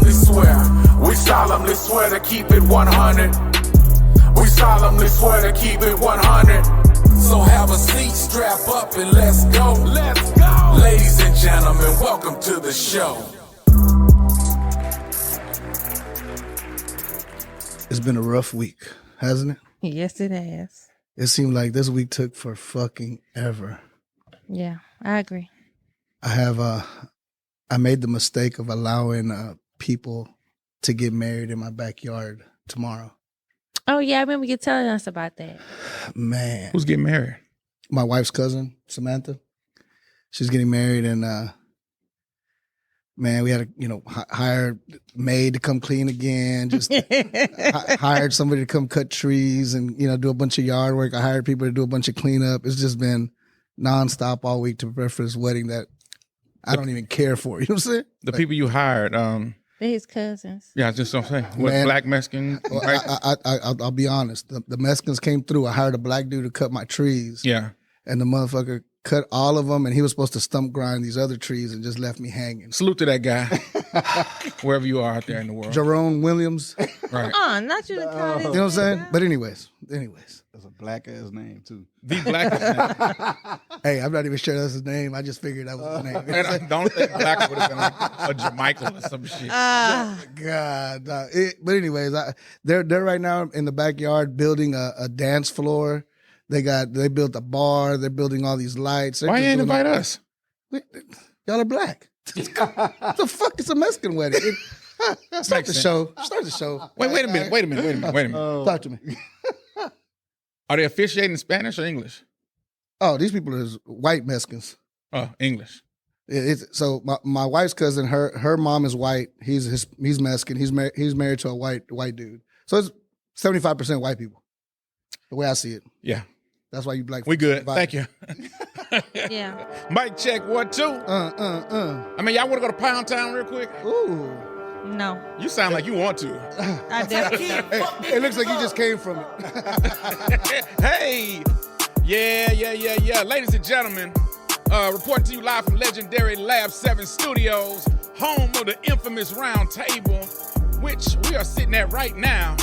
solemnly swear. We solemnly swear to keep it 100. We solemnly swear to keep it 100. So have a seat, strap up, and let's go. Let's go. Ladies and gentlemen, welcome to the show. It's been a rough week, hasn't it? Yes, it has. It seemed like this week took for fucking ever. Yeah, I agree. I made the mistake of allowing people to get married in my backyard tomorrow. Oh, yeah, I remember you telling us about that. Man. Who's getting married? My wife's cousin, Samantha. She's getting married, and man, we had to, hire a maid to come clean again. Just hired somebody to come cut trees and, do a bunch of yard work. I hired people to do a bunch of cleanup. It's just been nonstop all week to prepare for this wedding that I don't even care for. You know what I'm saying? The people you hired, they're his cousins. yeah, I just don't say. What, Man, black Mexican? Well, Right? I'll be honest. The Mexicans came through. I hired a black dude to cut my trees. Yeah. And the motherfucker cut all of them, and he was supposed to stump grind these other trees and just left me hanging. Salute to that guy, wherever you are out there in the world. Jerome Williams. Right. Not you to call You know what I'm saying? But anyways. That's a black ass name too. The black. Hey, I'm not even sure that's his name. I just figured that was his name. And I don't think black would have been like a Jamaica or some shit. God. But anyways, they're right now in the backyard building a dance floor. They built a bar. They're building all these lights. They're Why just you ain't doing invite all- us? Y'all are black. What the fuck is a Mexican wedding? Start the sense. show. Start the show. Wait a minute. Talk to me. Are they officiating in Spanish or English? Oh, these people are white Mexicans. Oh, English. So my wife's cousin, her mom is white. He's Mexican. He's married to a white dude. So it's 75% white people. The way I see it. Yeah. That's why you black. We good. Vibe. Thank you. Yeah. Mic check 1 2. I mean, y'all want to go to Pound Town real quick? Ooh. No, You sound like you want to. I definitely. It looks like you just came from it. Hey. Yeah. Ladies and gentlemen, reporting to you live from legendary Lab 7 Studios, home of the infamous Round Table, which we are sitting at right now.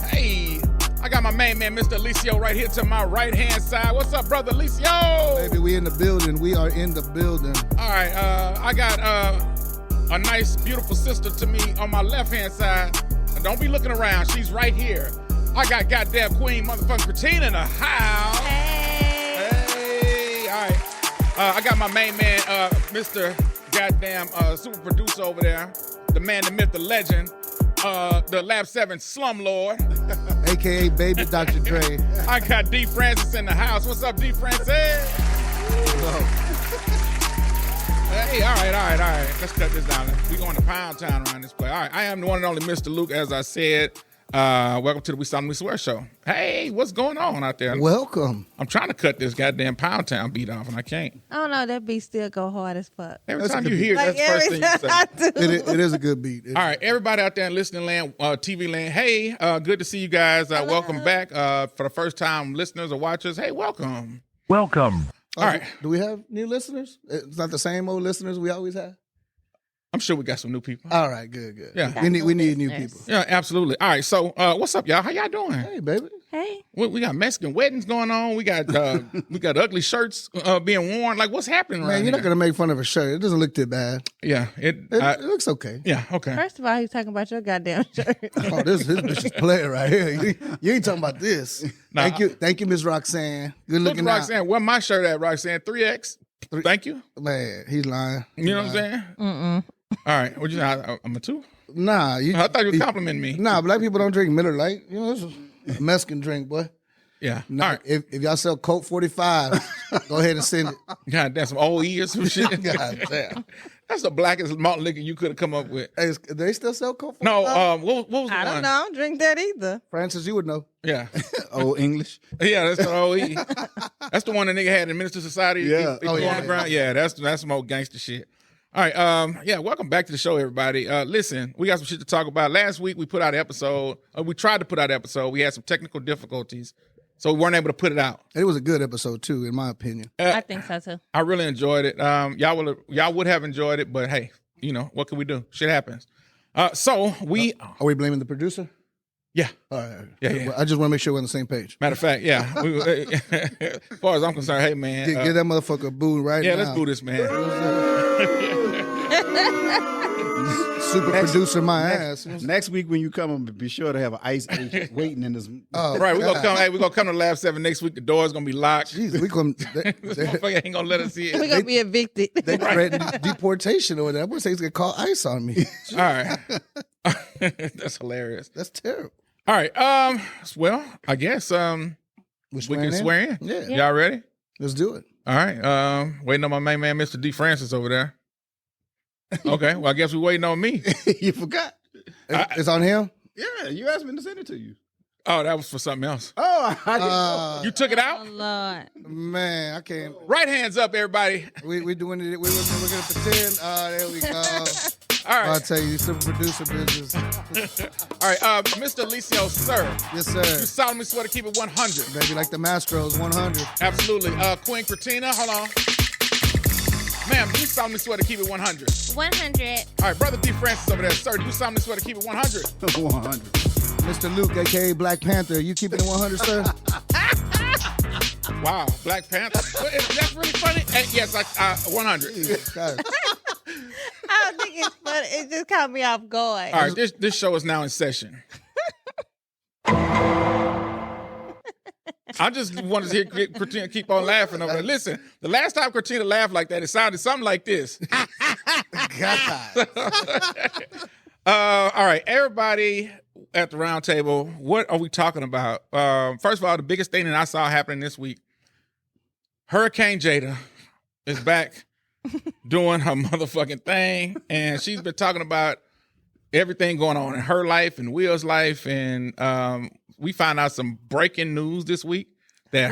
Hey, I got my main man, Mr. Eliseo, right here to my right-hand side. What's up, brother Eliseo? Baby, we in the building. We are in the building. All right, I got a nice, beautiful sister to me on my left-hand side. Don't be looking around. She's right here. I got goddamn Queen motherfucking Kritina in the house. Hey. All right. I got my main man, Mr. Goddamn super producer over there. The man, the myth, the legend. The Lab 7 slumlord. AKA Baby Dr. Dre. I got D. Francis in the house. What's up, D. Francis? Hey, all right. Let's cut this down. We going to Pound Town around this play. All right, I am the one and only Mr. Luke, as I said. Welcome to the We Solemnly Swear show. Hey, what's going on out there? Welcome. I'm trying to cut this goddamn Pound Town beat off, and I can't. I don't know. That beat still go hard as fuck. Every That's time a you good hear it, that's the first thing you say. It is a good beat. All right, everybody out there in listening land, TV land, hey, good to see you guys. Welcome back. For the first time listeners or watchers, hey, welcome. Welcome. All right. Do we have new listeners? It's not the same old listeners we always have? I'm sure we got some new people. All right, good. Yeah. We need new people. Yeah, absolutely. All right, so what's up, y'all? How y'all doing? Hey, baby. Hey. We got Mexican weddings going on. We got ugly shirts being worn. Like, what's happening right Man, you're now? not going to make fun of a shirt. It doesn't look too bad. Yeah, It looks okay. yeah, okay. First of all, he's talking about your goddamn shirt. Oh, this bitch is playing right here. You ain't talking about this. Nah. Thank you, Miss Roxanne. Good Look, looking out. Roxanne, where my shirt at, Roxanne? 3X. Thank you. Man, he's lying. You know what I'm saying? Mm-mm. All right. What you say? I'm a 2? Nah, I thought you were complimenting me. Nah, black people don't drink Miller Lite. You know, it's a Mexican drink, boy. Yeah. Nah, All right. if y'all sell Coke 45, go ahead and send it. God damn, some OE or some shit. God damn. That's the blackest malt liquor you could have come up with. Hey, do they still sell Coke 45? No, what was the I one? don't know. I don't drink that either. Francis, you would know. Yeah. Old English. Yeah, that's the OE. That's the one the nigga had in Minister Society. Yeah. He threw yeah. on the ground. Yeah, that's some old gangster shit. All right, yeah, welcome back to the show, everybody. Listen, we got some shit to talk about. Last week we put out an episode. We tried to put out an episode. We had some technical difficulties, so we weren't able to put it out. It was a good episode too, in my opinion. I think so too. I really enjoyed it. Y'all would have enjoyed it, but hey, you know what can we do? Shit happens. So we, Are we blaming the producer? yeah. All right. Yeah. I just want to make sure we're on the same page. Matter of fact, yeah. As far as I'm concerned, hey man, Get that motherfucker a boo right now. yeah, let's boo this man. Super producer my ass. Next week when you come, be sure to have an ice agent waiting in this. Right, we're gonna come. Hey, we're gonna come to Lab 7 next week. The door's gonna be locked. Jeez, we come. This motherfucker ain't gonna let us in. We're going to be evicted. They threatened deportation over there. I'm gonna say he's gonna call ICE on me. All right, that's hilarious. That's terrible. All right, well, I guess we can swear in. Yeah. Y'all ready? Let's do it. All right, waiting on my main man, Mr. D. Francis over there. Okay, well, I guess we're waiting on me. You forgot. It's on him. Yeah, you asked me to send it to you. Oh, that was for something else. Oh, I didn't know. You took it out? Oh, Lord. Man, I can't. Right hands up, everybody. We doing it. We're gonna pretend. There we go. All right. I'll tell you, some producer business. All right, Mr. Eliseo, sir. Yes, You sir. solemnly swear to keep it 100. Baby, like the Mastros, 100. Absolutely. Queen Kritina, hold on. Ma'am, do you solemnly swear to keep it 100? 100. All right, Brother D. Francis over there. Sir, do you solemnly swear to keep it 100? 100. Mr. Luke, aka Black Panther, you keeping it 100, sir? Wow, Black Panther. That's really funny. Yes, 100. Jesus Christ. I don't think it's funny. It just caught me off guard. All right, this show is now in session. I just wanted to hear Kritina keep on laughing over there. Listen, the last time Kritina laughed like that, it sounded something like this. God. All right, everybody at the round table, what are we talking about? First of all, the biggest thing that I saw happening this week, Hurricane Jada is back doing her motherfucking thing, and she's been talking about everything going on in her life and Will's life, and we found out some breaking news this week that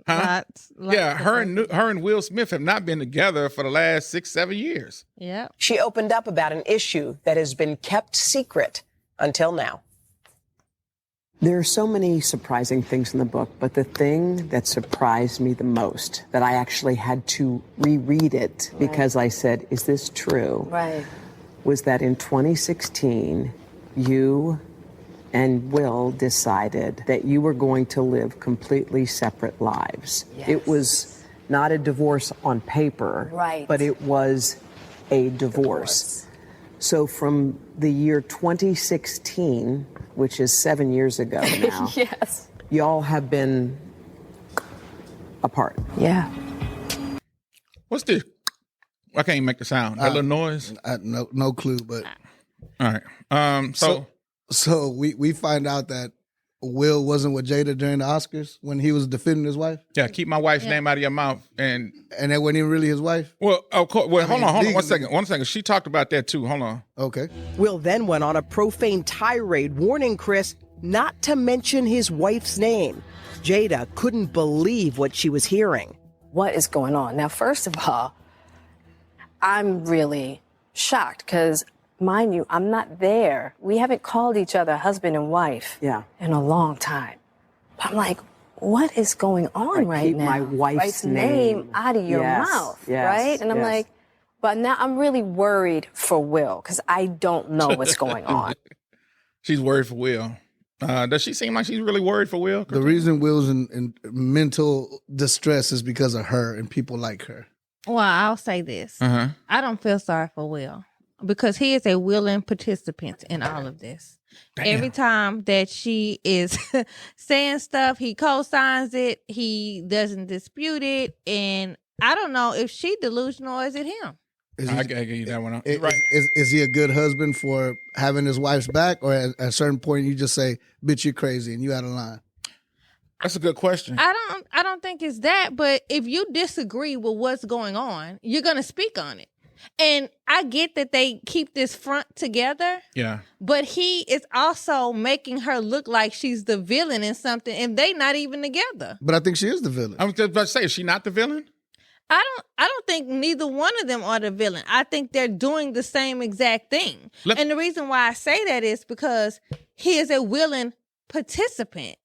Lots her and Will Smith have not been together for the last 6-7 years. Yeah. She opened up about an issue that has been kept secret until now. There are so many surprising things in the book, but the thing that surprised me the most, that I actually had to reread it because I said, is this true? Right. Was that in 2016, you and Will decided that you were going to live completely separate lives. Yes. It was not a divorce on paper, Right. but it was a divorce. So from the year 2016, which is 7 years ago now, Yes. y'all have been apart. Yeah. What's this? I can't even make the sound. That little noise. No clue, but All right. so we find out that Will wasn't with Jada during the Oscars when he was defending his wife, yeah, keep my wife's name out of your mouth. And that wasn't even really his wife. well, of course. Well, hold on. legally. One second. She talked about that too. Hold on. Okay. Will then went on a profane tirade warning Chris not to mention his wife's name. Jada couldn't believe what she was hearing. What is going on? Now, first of all, I'm really shocked because, mind you, I'm not there. We haven't called each other husband and wife in a long time. But I'm like, what is going on right keep now? my wife's name out of your Yes, mouth, yes, right? And I'm yes. like, but now I'm really worried for Will because I don't know what's going on. She's worried for Will. Does she seem like she's really worried for Will? The reason Will's in mental distress is because of her and people like her. Well, I'll say this. Uh-huh. I don't feel sorry for Will because he is a willing participant in all of this. Damn. Every time that she is saying stuff, he co-signs it. He doesn't dispute it. And I don't know if she delusional or is it him? I gotta give you that one. Is, Right. is he a good husband for having his wife's back, or at a certain point you just say, "Bitch, you crazy," and you out of line? That's a good question. I don't think it's that, but if you disagree with what's going on, you're gonna speak on it. And I get that they keep this front together, Yeah. but he is also making her look like she's the villain in something, and they not even together. But I think she is the villain. I was just about to say, is she not the villain? I don't think neither one of them are the villain. I think they're doing the same exact thing. And the reason why I say that is because he is a willing participant.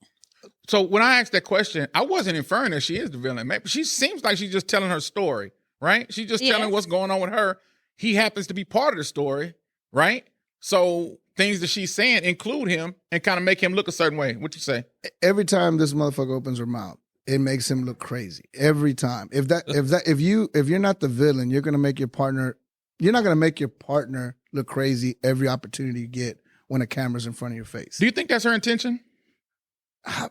So when I asked that question, I wasn't inferring that she is the villain. Maybe she seems like she's just telling her story, right? She's just telling what's going on with her. He happens to be part of the story, right? So things that she's saying include him and kind of make him look a certain way. What you say? Every time this motherfucker opens her mouth, it makes him look crazy. Every time. If you're not the villain, you're not gonna make your partner look crazy every opportunity you get when a camera's in front of your face. Do you think that's her intention?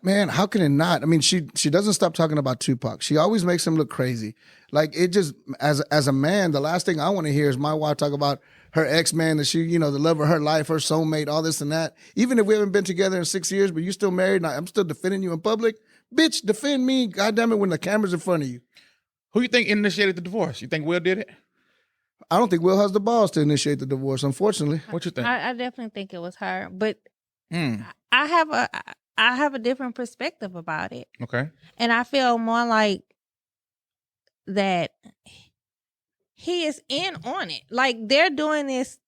Man, how can it not? I mean, she doesn't stop talking about Tupac. She always makes him look crazy. Like, it just, as a man, the last thing I want to hear is my wife talk about her ex-man, that she, the love of her life, her soulmate, all this and that. Even if we haven't been together in 6 years, but you still married and I'm still defending you in public, bitch, defend me, goddammit, when the camera's in front of you. Who you think initiated the divorce? You think Will did it? I don't think Will has the balls to initiate the divorce, unfortunately. What you think? I definitely think it was her, but I have a different perspective about it. Okay. And I feel more like that he is in on it. Like, they're doing this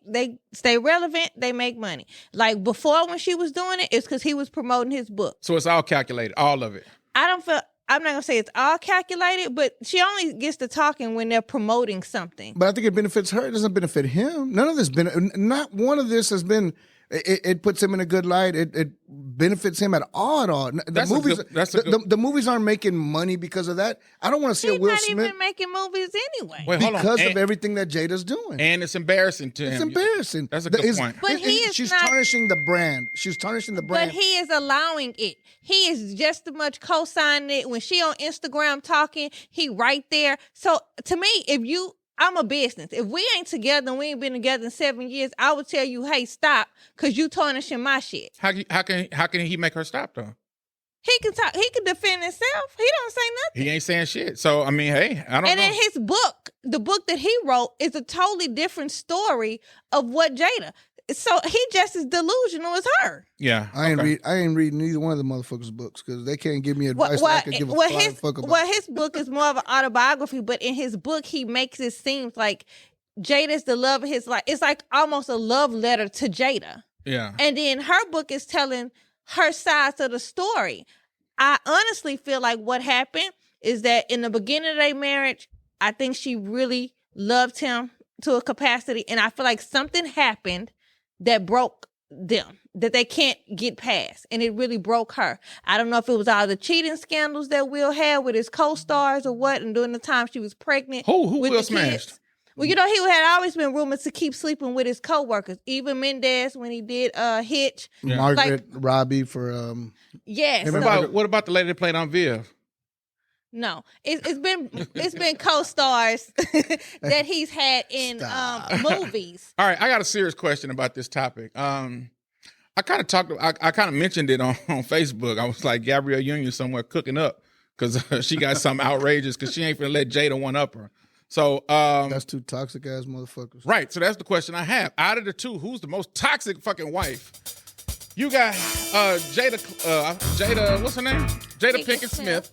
they stay relevant, they make money. Like, before, when she was doing it, it's because he was promoting his book. So it's all calculated, all of it. I'm not going to say it's all calculated, but she only gets to talking when they're promoting something. But I think it benefits her. It doesn't benefit him. None of this, not one of this has been, it puts him in a good light. It benefits him at all. The movies aren't making money because of that. I don't want to see a Will Smith. He's not even making movies anyway. Wait, hold on. Because of everything that Jada's doing. And it's embarrassing to him. It's embarrassing. That's a good point. But she's tarnishing the brand. She's tarnishing the brand. But he is allowing it. He is just as much co-signing it. When she on Instagram talking, he right there. So to me, I'm a business. If we ain't together and we ain't been together in 7 years, I would tell you, hey, stop, because you tarnishing my shit. How can he make her stop, though? He can talk. He can defend himself. He don't say nothing. He ain't saying shit. So, I mean, hey, I don't know. And in his book, the book that he wrote is a totally different story of what Jada. So he just as delusional as her. Yeah. I ain't reading neither one of the motherfuckers' books because they can't give me advice I can give a fuck about. Well, his book is more of an autobiography, but in his book, he makes it seem like Jada's the love of his life. It's like almost a love letter to Jada. Yeah. And then her book is telling her sides of the story. I honestly feel like what happened is that in the beginning of their marriage, I think she really loved him to a capacity, and I feel like something happened that broke them, that they can't get past. And it really broke her. I don't know if it was all the cheating scandals that Will had with his co-stars or what, and during the time she was pregnant. Who with Will the smashed? Kids. Well, he had always been rumored to keep sleeping with his co-workers. Even Mendez, when he did Hitch. Yeah. Margaret Robbie for... Yes. What about the lady that played on Viv? No, it's been co-stars that he's had in movies. All right, I got a serious question about this topic. I kind of mentioned it on Facebook. I was like, Gabrielle Union somewhere cooking up because she got something outrageous because she ain't finna let Jada one up her. So that's two toxic ass motherfuckers. Right. So that's the question I have. Out of the two, who's the most toxic fucking wife? You got Jada, what's her name? Jada Pinkett Smith,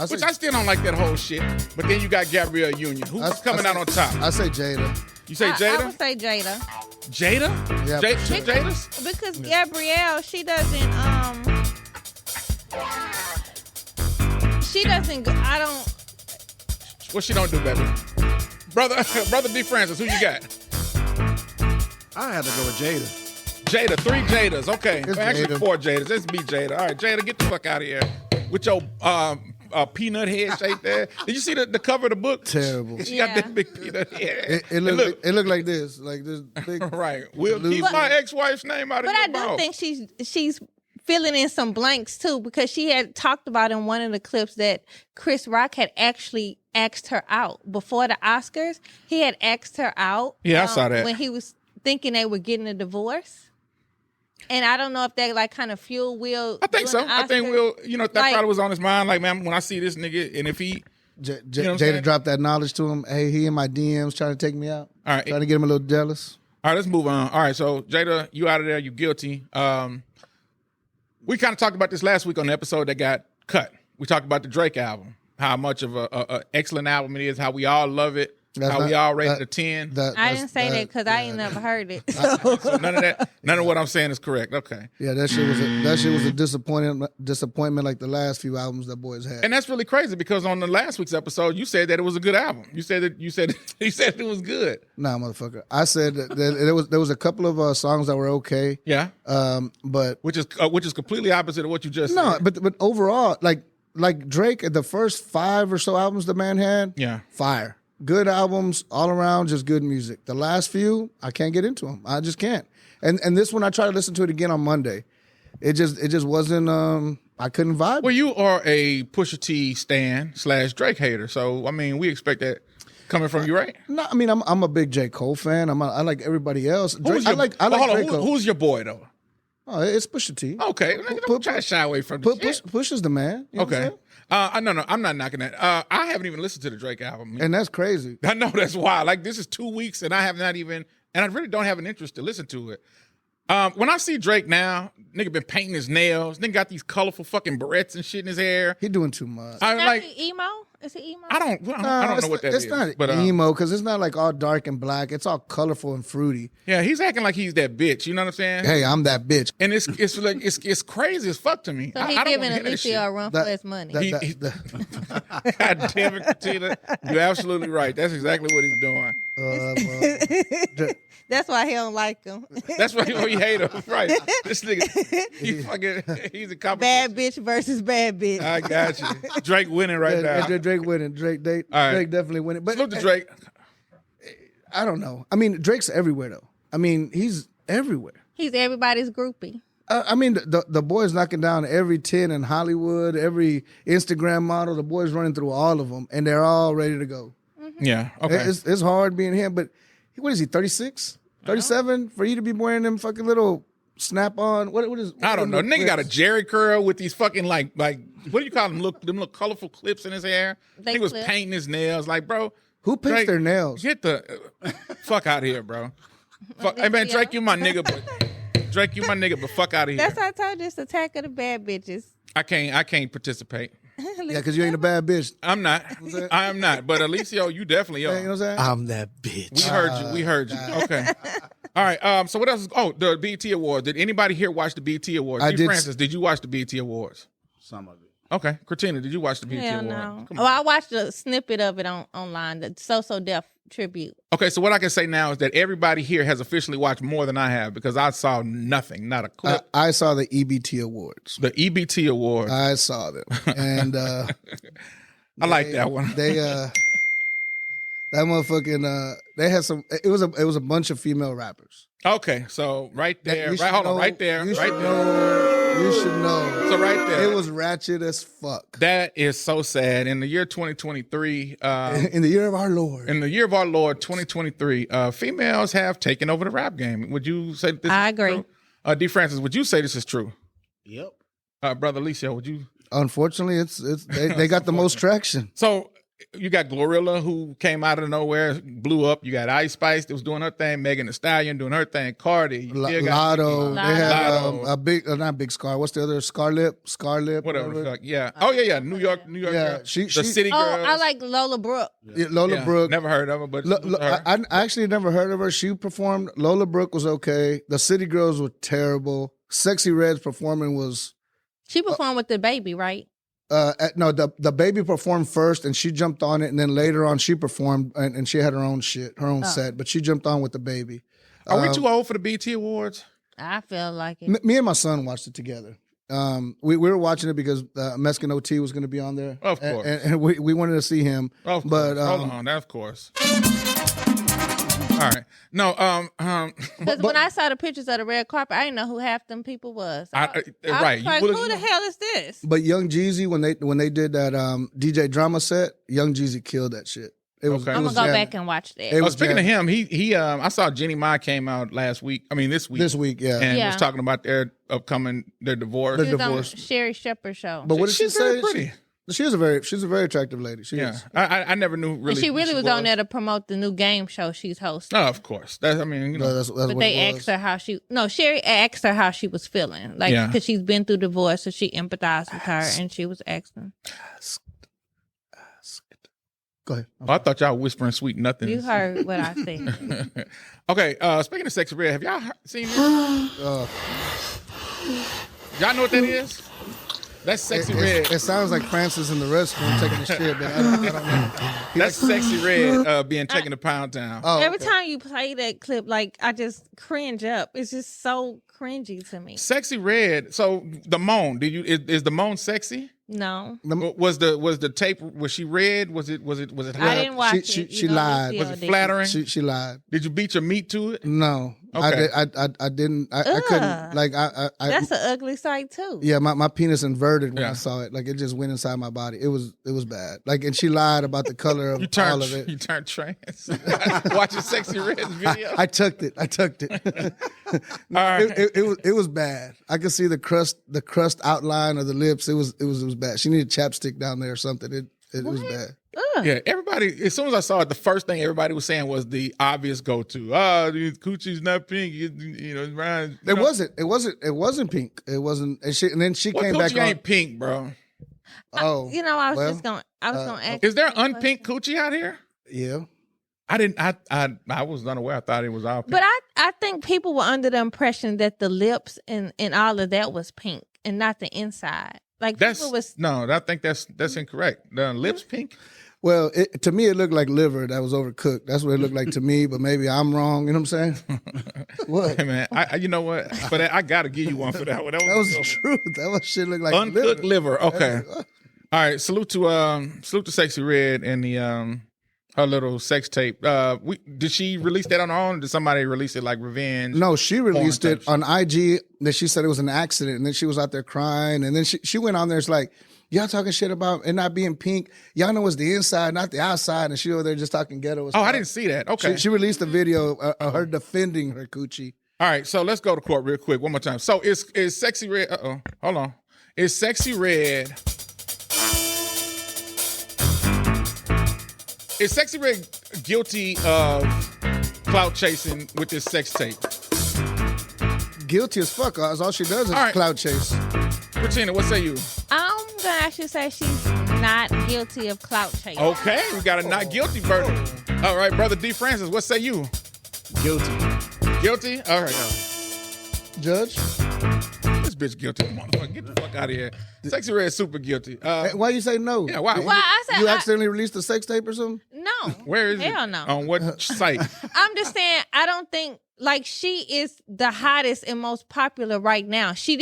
which I still don't like that whole shit. But then you got Gabrielle Union. Who's coming out on top? I say Jada. You say Jada? I would say Jada. Jada? Yeah. Jada's? Because Gabrielle, she doesn't, What she don't do, baby? Brother D. Francis, who you got? I had to go with Jada. Jada, 3 Jadas. Okay. Actually, Jada. 4 Jadas. Let's be Jada. All right, Jada, get the fuck out of here with your peanut head shape there. Did you see the cover of the book? Terrible. She got that big peanut head. It looked like this big. Right. We'll keep my ex-wife's name out of your mouth. But I do think she's filling in some blanks too, because she had talked about in one of the clips that Chris Rock had actually asked her out before the Oscars. He had asked her out. Yeah, I saw that when he was thinking they were getting a divorce. And I don't know if that like kind of fuel Will. I think so. I think Will, that probably was on his mind. Like, man, when I see this nigga, and if he, Jada dropped that knowledge to him. Hey, he in my DMs trying to take me out. All right, trying to get him a little jealous. All right, let's move on. All right, so Jada, you out of there? You guilty? We kind of talked about this last week on the episode that got cut. We talked about the Drake album, how much of a excellent album it is, how we all love it. How we all rated a 10. I didn't say that because I ain't never heard it. So none of what I'm saying is correct. Okay. Yeah, that shit was a disappointment like the last few albums that boys had. And that's really crazy because on the last week's episode, you said that it was a good album. You said it was good. Nah, motherfucker. I said that there was a couple of songs that were okay. Yeah. But which is completely opposite of what you just said. But overall, like Drake, the first 5 or so albums the man had, fire. Good albums all around, just good music. The last few, I can't get into them. I just can't. And this one, I tried to listen to it again on Monday. It just wasn't. I couldn't vibe. Well, you are a Pusha T stan / Drake hater, so I mean, we expect that coming from you, right? No, I mean, I'm a big J. Cole fan. I like everybody else. Drake, I like Drake. Who's your boy though? Oh, it's Pusha T. Okay, don't try to shy away from this. Push is the man. You know okay. No, I'm not knocking that. I haven't even listened to the Drake album. And that's crazy. I know, that's wild. Like, this is 2 weeks, and I have not even, and I really don't have an interest to listen to it. When I see Drake now, nigga been painting his nails. Nigga got these colorful fucking barrettes and shit in his hair. He doing too much. I like emo. Is it emo? I don't know what that is. It's not emo because it's not like all dark and black. It's all colorful and fruity. Yeah, he's acting like he's that bitch. You know what I'm saying? Hey, I'm that bitch. And it's like it's crazy as fuck to me. So he's giving Eliseo a run for his money. God damn it, Kritina. You're absolutely right. That's exactly what he's doing. That's why he don't like him. That's why he hate him. Right. This nigga, he's a competition. Bad bitch versus bad bitch. I got you. Drake winning right now. Drake winning. Drake definitely winning. But salute to Drake. I don't know. I mean, Drake's everywhere though. I mean, he's everywhere. He's everybody's groupie. I mean, the boy's knocking down every 10 in Hollywood, every Instagram model. The boy's running through all of them, and they're all ready to go. Mm-hmm. Yeah, okay. It's hard being him, but what is he, 36? 37? For you to be wearing them fucking little snap-on, what is... I don't know. Nigga got a Jerry curl with these fucking, like what do you call them? Them little colorful clips in his hair. He was painting his nails. Like, bro... Who paints their nails? Get the fuck out of here, bro. Hey, man, Drake, you my nigga, but fuck out of here. That's how I told you, it's Attack of the Bad Bitches. I can't participate. Yeah, because you ain't a bad bitch. I'm not. I am not. But Eliseo, you definitely are. You know what I'm saying? I'm that bitch. We heard you. Okay. All right. So what else? The BET Awards. Did anybody here watch the BET Awards? I did. Francis, did you watch the BET Awards? Some of it. Okay. Kritina, did you watch the BET Hell Awards? no. Well, I watched a snippet of it online, the So Def tribute. Okay, so what I can say now is that everybody here has officially watched more than I have because I saw nothing, not a clip. I saw the EBT Awards. The EBT Awards. I saw them. And I like that one. That motherfucking they had some it was a bunch of female rappers. Okay, so right there, right there. You should know. So right there. It was ratchet as fuck. That is so sad. In the year 2023, in the year of our Lord. In the year of our Lord 2023, females have taken over the rap game. Would you say this I is agree. True? D. Francis, would you say this is true? Yep. Brother Eliseo, would you? Unfortunately, they got the most traction. So you got Glorilla, who came out of nowhere, blew up. You got Ice Spice that was doing her thing. Megan Thee Stallion doing her thing. Cardi. Lotto. They had a big, not Big Scar. What's the other? Scarlip. Whatever the fuck. Yeah. Oh, yeah. New York. Yeah. The City Girls. Oh, I like Lola Brooke. Yeah, Lola Brooke. Never heard of her, but I actually never heard of her. She performed. Lola Brooke was okay. The City Girls were terrible. Sexyy Red's performing was... She performed with the baby, right? No, the baby performed first, and she jumped on it, and then later on she performed, and she had her own shit, her own set, but she jumped on with the baby. Are we too old for the BT Awards? I feel like it. Me and my son watched it together. We were watching it because Mexican OT was going to be on there. Of course. And we wanted to see him. Of course. But, hold on, of course. All right. No, because when I saw the pictures of the red carpet, I didn't know who half them people was. Right. Was like, who the hell is this? But Young Jeezy, when they did that DJ drama set, Young Jeezy killed that shit. I'm gonna go back and watch that. Speaking of him, he I saw Jenny Mai came out last week. I mean this week. This week, yeah. And was talking about their divorce. Their divorce. On Sherry Shepherd's show. But what did she say? Very pretty. She's a very attractive lady. She is. I never knew really. And she really was on there to promote the new game show she's hosting. Oh, of course. That's but they asked her how Sherry asked her how she was feeling, like because she's been through divorce, so she empathized with her, and she was asking. Go ahead. Oh, I thought y'all were whispering sweet nothings. You heard what I said. Okay, speaking of Sexyy Red, have y'all seen this? Y'all know what that is? That's Sexyy Red. It sounds like Francis in the restroom taking a shit, but I don't know. That's Sexyy Red being taken to Pound Town. Oh, Every okay. time you play that clip, like I just cringe up. It's just so cringy to me. Sexyy Red. So the moan, is the moan sexy? No, Was the tape, was she red? Was it I hot? didn't watch it. She You know, lied. Lucille Was it did. flattering? She lied. Did you beat your meat to it? No, Okay. I didn't. I couldn't. Like I That's an ugly sight too. yeah, my penis inverted when Yeah. I saw it. Like it just went inside my body. It was bad. Like, and she lied about the color of all of it. You turned trans. Watching Sexyy Red's video. I tucked it. No, All right. it was bad. I could see the crust outline of the lips. It was bad. She needed chapstick down there or something. It was bad. Ugh. Yeah, everybody, as soon as I saw it, the first thing everybody was saying was the obvious go-to. Oh, the coochie's not pink. You know, it's brown. It wasn't pink. It wasn't. And then she What came back coochie on. ain't pink, bro? Oh, You know, I was well, just going. I was going to ask. Is there you a unpink question. coochie out here? yeah. I didn't. I was unaware. I thought it was all pink. But I think people were under the impression that the lips and all of that was pink and not the inside. Like people was no. I think that's incorrect. The lips pink. Well, to me, it looked like liver that was overcooked. That's what it looked like to me, but maybe I'm wrong. You know what I'm saying? What? Hey man, you know what? But I got to give you one for that one. That was the truth. That was shit looked like uncooked liver. Okay. All All right. Salute to Sexyy Red and the her little sex tape. Did she release that on her own? Or did somebody release it like revenge? No, she released porn it on IG. That she said it was an accident, and then she was out there crying, and then she went on there. It's like, y'all talking shit about it not being pink. Y'all know it's the inside, not the outside, and she over there just talking ghetto. Oh, I didn't see that. Okay. She released a video of her defending her coochie. All right, so let's go to court real quick one more time. So is Sexyy Red? Hold on. Is Sexyy Red? Is Sexyy Red guilty of clout chasing with this sex tape? Guilty as fuck. That's all she does is All right. clout chase. Kritina, what say you? I'm gonna actually say she's not guilty of clout chasing. Okay, we got a not guilty verdict. All right, brother D. Francis, what say you? Guilty. Guilty? All right. Judge? This bitch guilty, motherfucker. Get the fuck out of here. Sexyy Red super guilty. Hey, why you say no? Yeah, why? Well, I said You accidentally released a sex tape or something? no. Where is it? Hell no. On what site? I'm just saying, I don't think like she is the hottest and most popular right now. She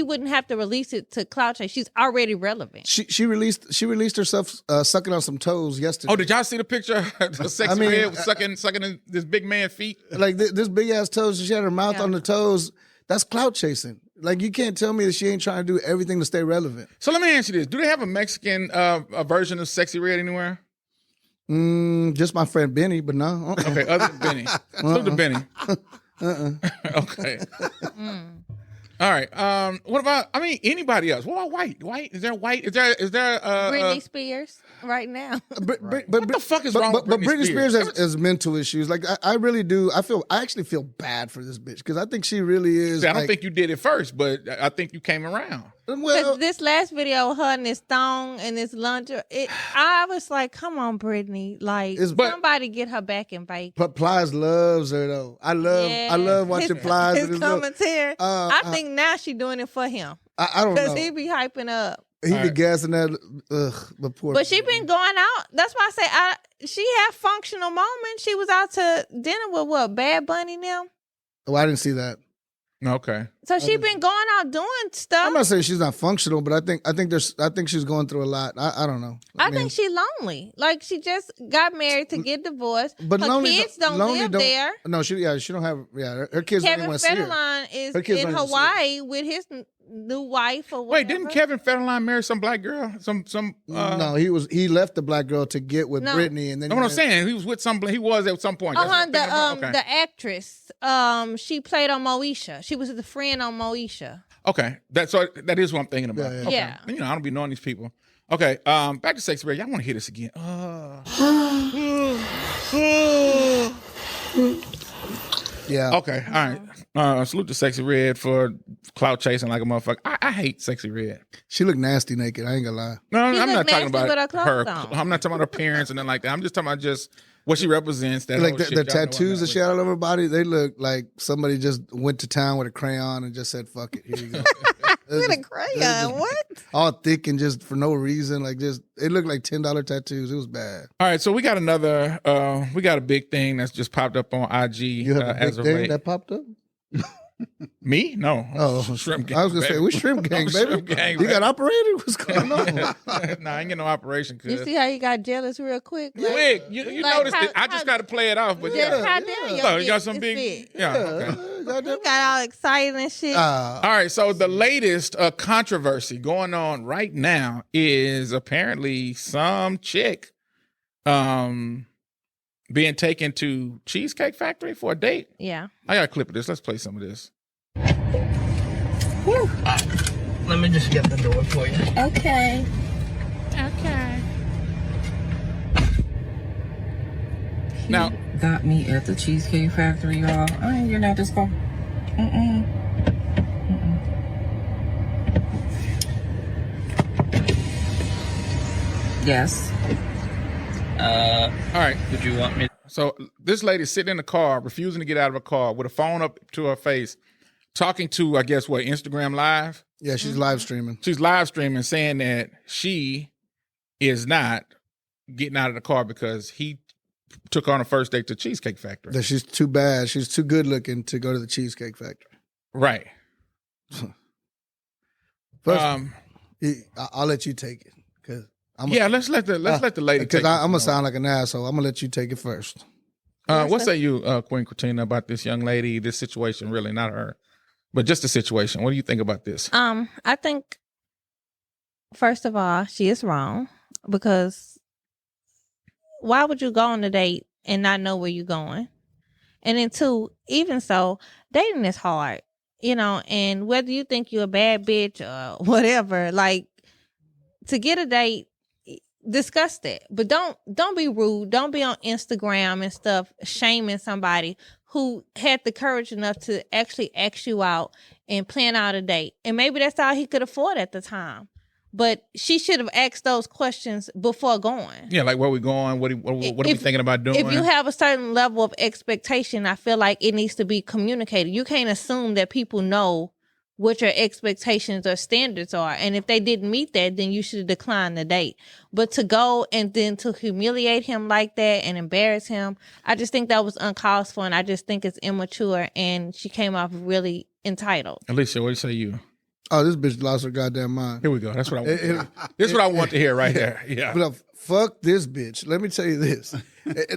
wouldn't have to release it to clout chase. She's already relevant. She released herself sucking on some toes yesterday. Oh, did y'all see the picture? The Sexyy Red was sucking this big man feet. Like this big ass toes, she had her mouth Yeah. on the toes. That's clout chasing. Like you can't tell me that she ain't trying to do everything to stay relevant. So let me ask you this: do they have a Mexican a version of Sexyy Red anywhere? Just my friend Benny, but no. Okay, other than Benny. Salute to Benny. Okay. All right. What about? I mean, anybody else? What about white? White? Is there white? Is there? Britney Spears right now. But What the fuck is wrong with but Britney Britney Spears Spears? has mental issues. Like I really do. I actually feel bad for this bitch because I think she really is. See, I don't like- think you did it first, but I think you came around. Well, Because this last video of her and this thong and this lunge, I was like, come on, Britney. Like, somebody get her back in bacon. but Plies loves her though. I love watching Plies. His and his little- commentary. I think now she doing it for him. I don't Because know. he be hyping up. He be gassing that. But poor. But she been going out. That's why I say she had functional moments. She was out to dinner with what, Bad Bunny now? Oh, I didn't see that. Okay. So she been going out doing stuff. I'm not saying she's not functional, but I think she's going through a lot. I don't know. I mean, think she lonely. Like she just got married to get divorced. But her lonely, kids don't lonely live there. No, she don't have. Yeah, her kids don't Kevin even want to see her. Federline is Her kids in don't even see her. Hawaii with his new wife or Wait, whatever. didn't Kevin Federline marry some black girl? No, he left the black girl to get with No. Britney, and then Know what I'm saying? He was with some. He was at some point. That's what I'm thinking about. Okay. The actress, she played on Moesha. She was the friend on Moesha. Okay, that is what I'm thinking about. Yeah, yeah. Okay. Yeah. You know, I don't be knowing these people. Okay, back to Sexyy Red. Y'all want to hear this again? Yeah. Okay, all right. Salute to Sexyy Red for clout chasing like a motherfucker. I hate Sexyy Red. She looked nasty naked. I ain't gonna lie. No, She I'm not look talking nasty with her about clothes her. on. I'm not talking about her appearance and nothing like that. I'm just talking about just what she represents. That Like whole the shit. Y'all know I'm tattoos not that she had all over her body, they look like somebody just went to town with a crayon and just said, "Fuck it, here you go." With a crayon, what? All thick and just for no reason. Like just it looked like $10 tattoos. It was bad. All right, so we got another. We got a big thing that's just popped up on IG. You have a big as of thing late. that popped up? Me? No. Oh, shrimp gang. I was gonna say baby. we shrimp gang, baby. Shrimp gang, You got baby. operated? What's going on? Nah, I ain't get no operation. You Cuz. see how you got jealous real quick? Like, Quick, you like noticed how- it. I just got to play it off, but Just yeah. how dare you? Look, you got some big. Big. Yeah. Okay. You got all excited and shit. All right, so the latest controversy going on right now is apparently some chick being taken to Cheesecake Factory for a date. Yeah. I got a clip of this. Let's play some of this. Let me just get the door for you. Okay. Okay. Now, Got me at the Cheesecake Factory, y'all. I ain't getting out this car. Yes. all right. Did you want me? So this lady's sitting in the car, refusing to get out of a car with a phone up to her face, talking to, I guess, what, Instagram Live? Yeah, she's live streaming. She's live streaming saying that she is not getting out of the car because he took her on a first date to Cheesecake Factory. That she's too bad. She's too good looking to go to the Cheesecake Factory. Right. First, I'll let you take it because let's let the lady take because it. I'm gonna sound like an asshole. I'm gonna let you take it first. What say you, Queen Kritina, about this young lady, this situation? Really, not her, but just the situation. What do you think about this? I think first of all, she is wrong because why would you go on a date and not know where you're going? And then two, even so, dating is hard, and whether you think you're a bad bitch or whatever, like to get a date, discuss that. But don't be rude. Don't be on Instagram and stuff shaming somebody who had the courage enough to actually ask you out and plan out a date. And maybe that's all he could afford at the time. But she should have asked those questions before going. Yeah, like where we going? What are we thinking about doing? If you have a certain level of expectation, I feel like it needs to be communicated. You can't assume that people know what your expectations or standards are. And if they didn't meet that, then you should have declined the date. But to go and then to humiliate him like that and embarrass him, I just think that was uncalled for, and I just think it's immature, and she came off really entitled. Eliseo, what do you say you? Oh, this bitch lost her goddamn mind. Here we go. That's what I want. This is what I want to hear right there. Yeah. But fuck this bitch. Let me tell you this.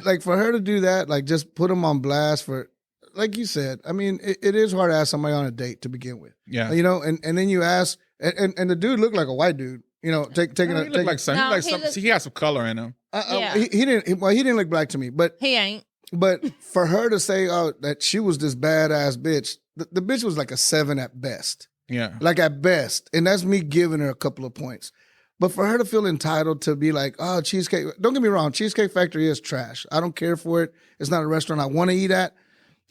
Like for her to do that, like just put him on blast for, like you said, I mean, it is hard to ask somebody on a date to begin with. Yeah. And then you ask, and the dude looked like a white dude. He looked like some. He got some color in him. He didn't look black to me, but he ain't. But for her to say, that she was this badass bitch, the bitch was like a 7 at best. Yeah. Like at best. And that's me giving her a couple of points. But for her to feel entitled to be like, oh, Cheesecake, don't get me wrong, Cheesecake Factory is trash. I don't care for it. It's not a restaurant I want to eat at.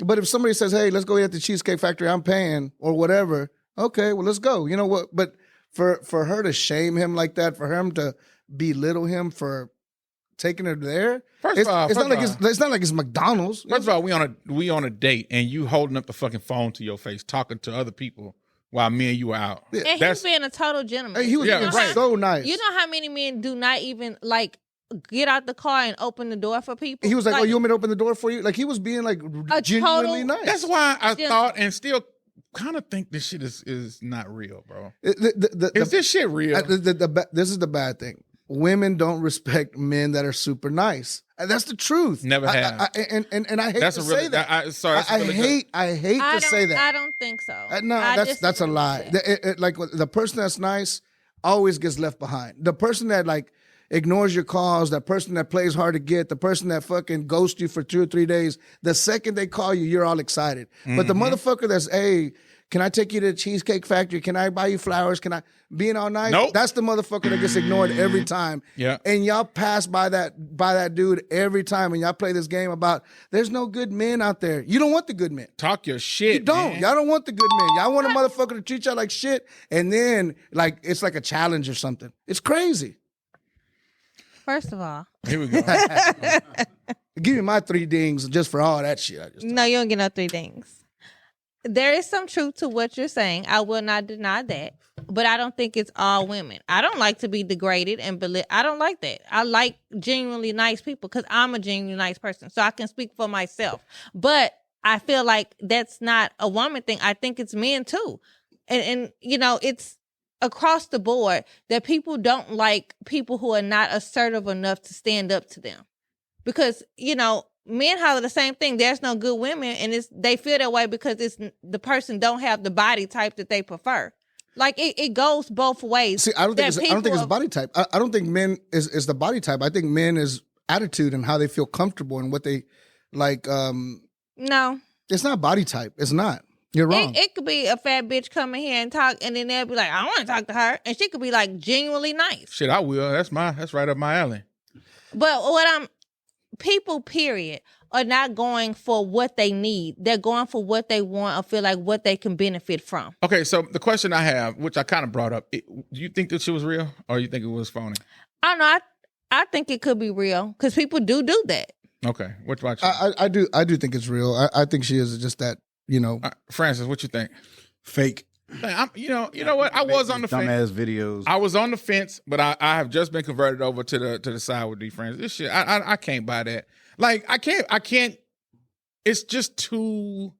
But if somebody says, hey, let's go eat at the Cheesecake Factory, I'm paying, or whatever, okay, well, let's go. You know what? But for her to shame him like that, for him to belittle him for taking her there, it's not like it's McDonald's. First of all, we on a date and you holding up the fucking phone to your face, talking to other people while me and you were out. And he was being a total gentleman. He was so nice. You know how many men do not even like get out the car and open the door for people? He was like, oh, you want me to open the door for you? Like he was being like genuinely nice. That's why I thought and still kind of think this shit is not real, bro. Is this shit real? This is the bad thing. Women don't respect men that are super nice. And that's the truth. Never have. And I hate to say that. I hate to say that. I don't think so. That's a lie. Like the person that's nice always gets left behind. The person that like ignores your calls, that person that plays hard to get, the person that fucking ghosts you for 2 or 3 days, the second they call you, you're all excited. Mm-hmm. But the motherfucker that's, hey, Can I take you to the Cheesecake Factory? Can I buy you flowers? Can I being all nice? Nope. That's the motherfucker that gets ignored every time. Yeah. And y'all pass by that dude every time, and y'all play this game about there's no good men out there. You don't want the good men. Talk your shit. You don't. Man. Y'all don't want the good men. Y'all want a motherfucker to treat y'all like shit, and then like it's like a challenge or something. It's crazy. First of all, Here we go. Give me my 3 dings just for all that shit. no, you don't get no 3 things. There is some truth to what you're saying. I will not deny that. But I don't think it's all women. I don't like to be degraded and I don't like that. I like genuinely nice people because I'm a genuinely nice person. So I can speak for myself. But I feel like that's not a woman thing. I think it's men too. And you know, it's across the board that people don't like people who are not assertive enough to stand up to them. Because, you know, men holler the same thing. There's no good women, and they feel that way because it's the person don't have the body type that they prefer. Like it goes both ways. See, I don't think it's body type. I don't think men is the body type. I think men is attitude and how they feel comfortable and what they like. No, it's not body type. It's not. You're wrong. It could be a fat bitch coming here and talk, and then they'll be like, I want to talk to her, and she could be like genuinely nice. Shit, I will. That's right up my alley. But people, period, are not going for what they need. They're going for what they want or feel like what they can benefit from. Okay, so the question I have, which I kind of brought up, do you think that shit was real or you think it was phony? I don't know. I think it could be real because people do that. Okay, what about you? I do think it's real. I think she is just that, you know. Francis, what you think? Fake. Man, you know what? I was on the fence. Dumbass videos. I was on the fence, but I have just been converted over to the side with D Francis. This shit, I can't buy that. Like I can't. It's just too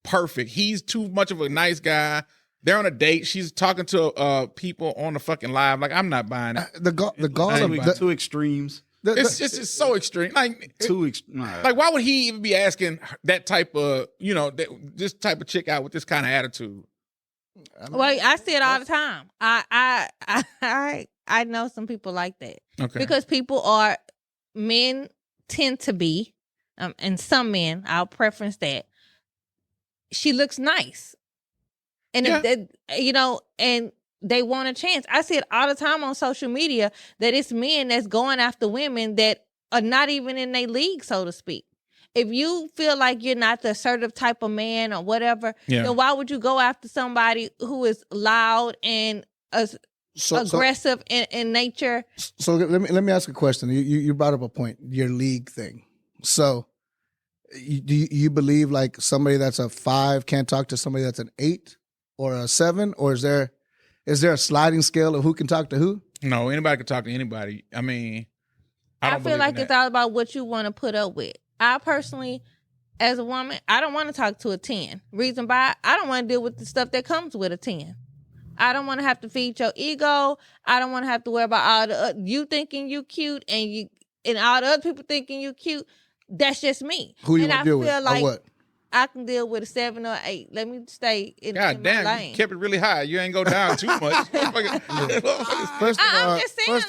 perfect. He's too much of a nice guy. They're on a date. She's talking to people on the fucking live. Like I'm not buying it. The gall of two extremes. It's just so extreme. Like like why would he even be asking that type of this type of chick out with this kind of attitude? Well, I see it all the time. I know some people like that. Okay. Because men tend to be, and some men, I'll preference that. She looks nice, and and they want a chance. I see it all the time on social media that it's men that's going after women that are not even in their league, so to speak. If you feel like you're not the assertive type of man or whatever, then why would you go after somebody who is loud and aggressive in nature? So let me ask a question. You brought up a point, your league thing. So do you believe like somebody that's a 5 can't talk to somebody that's an 8 or a 7, or is there a sliding scale of who can talk to who? No, anybody can talk to anybody. I mean, I feel like it's all about what you want to put up with. I personally, as a woman, I don't want to talk to a 10. Reason why, I don't want to deal with the stuff that comes with a 10. I don't want to have to feed your ego. I don't want to have to worry about all the you thinking you cute and all the other people thinking you cute. That's just me. Who you want to deal with? Like or what? I can deal with a 7 or 8. Let me stay in God my damn, lane. you kept it really high. You ain't go down too much. First of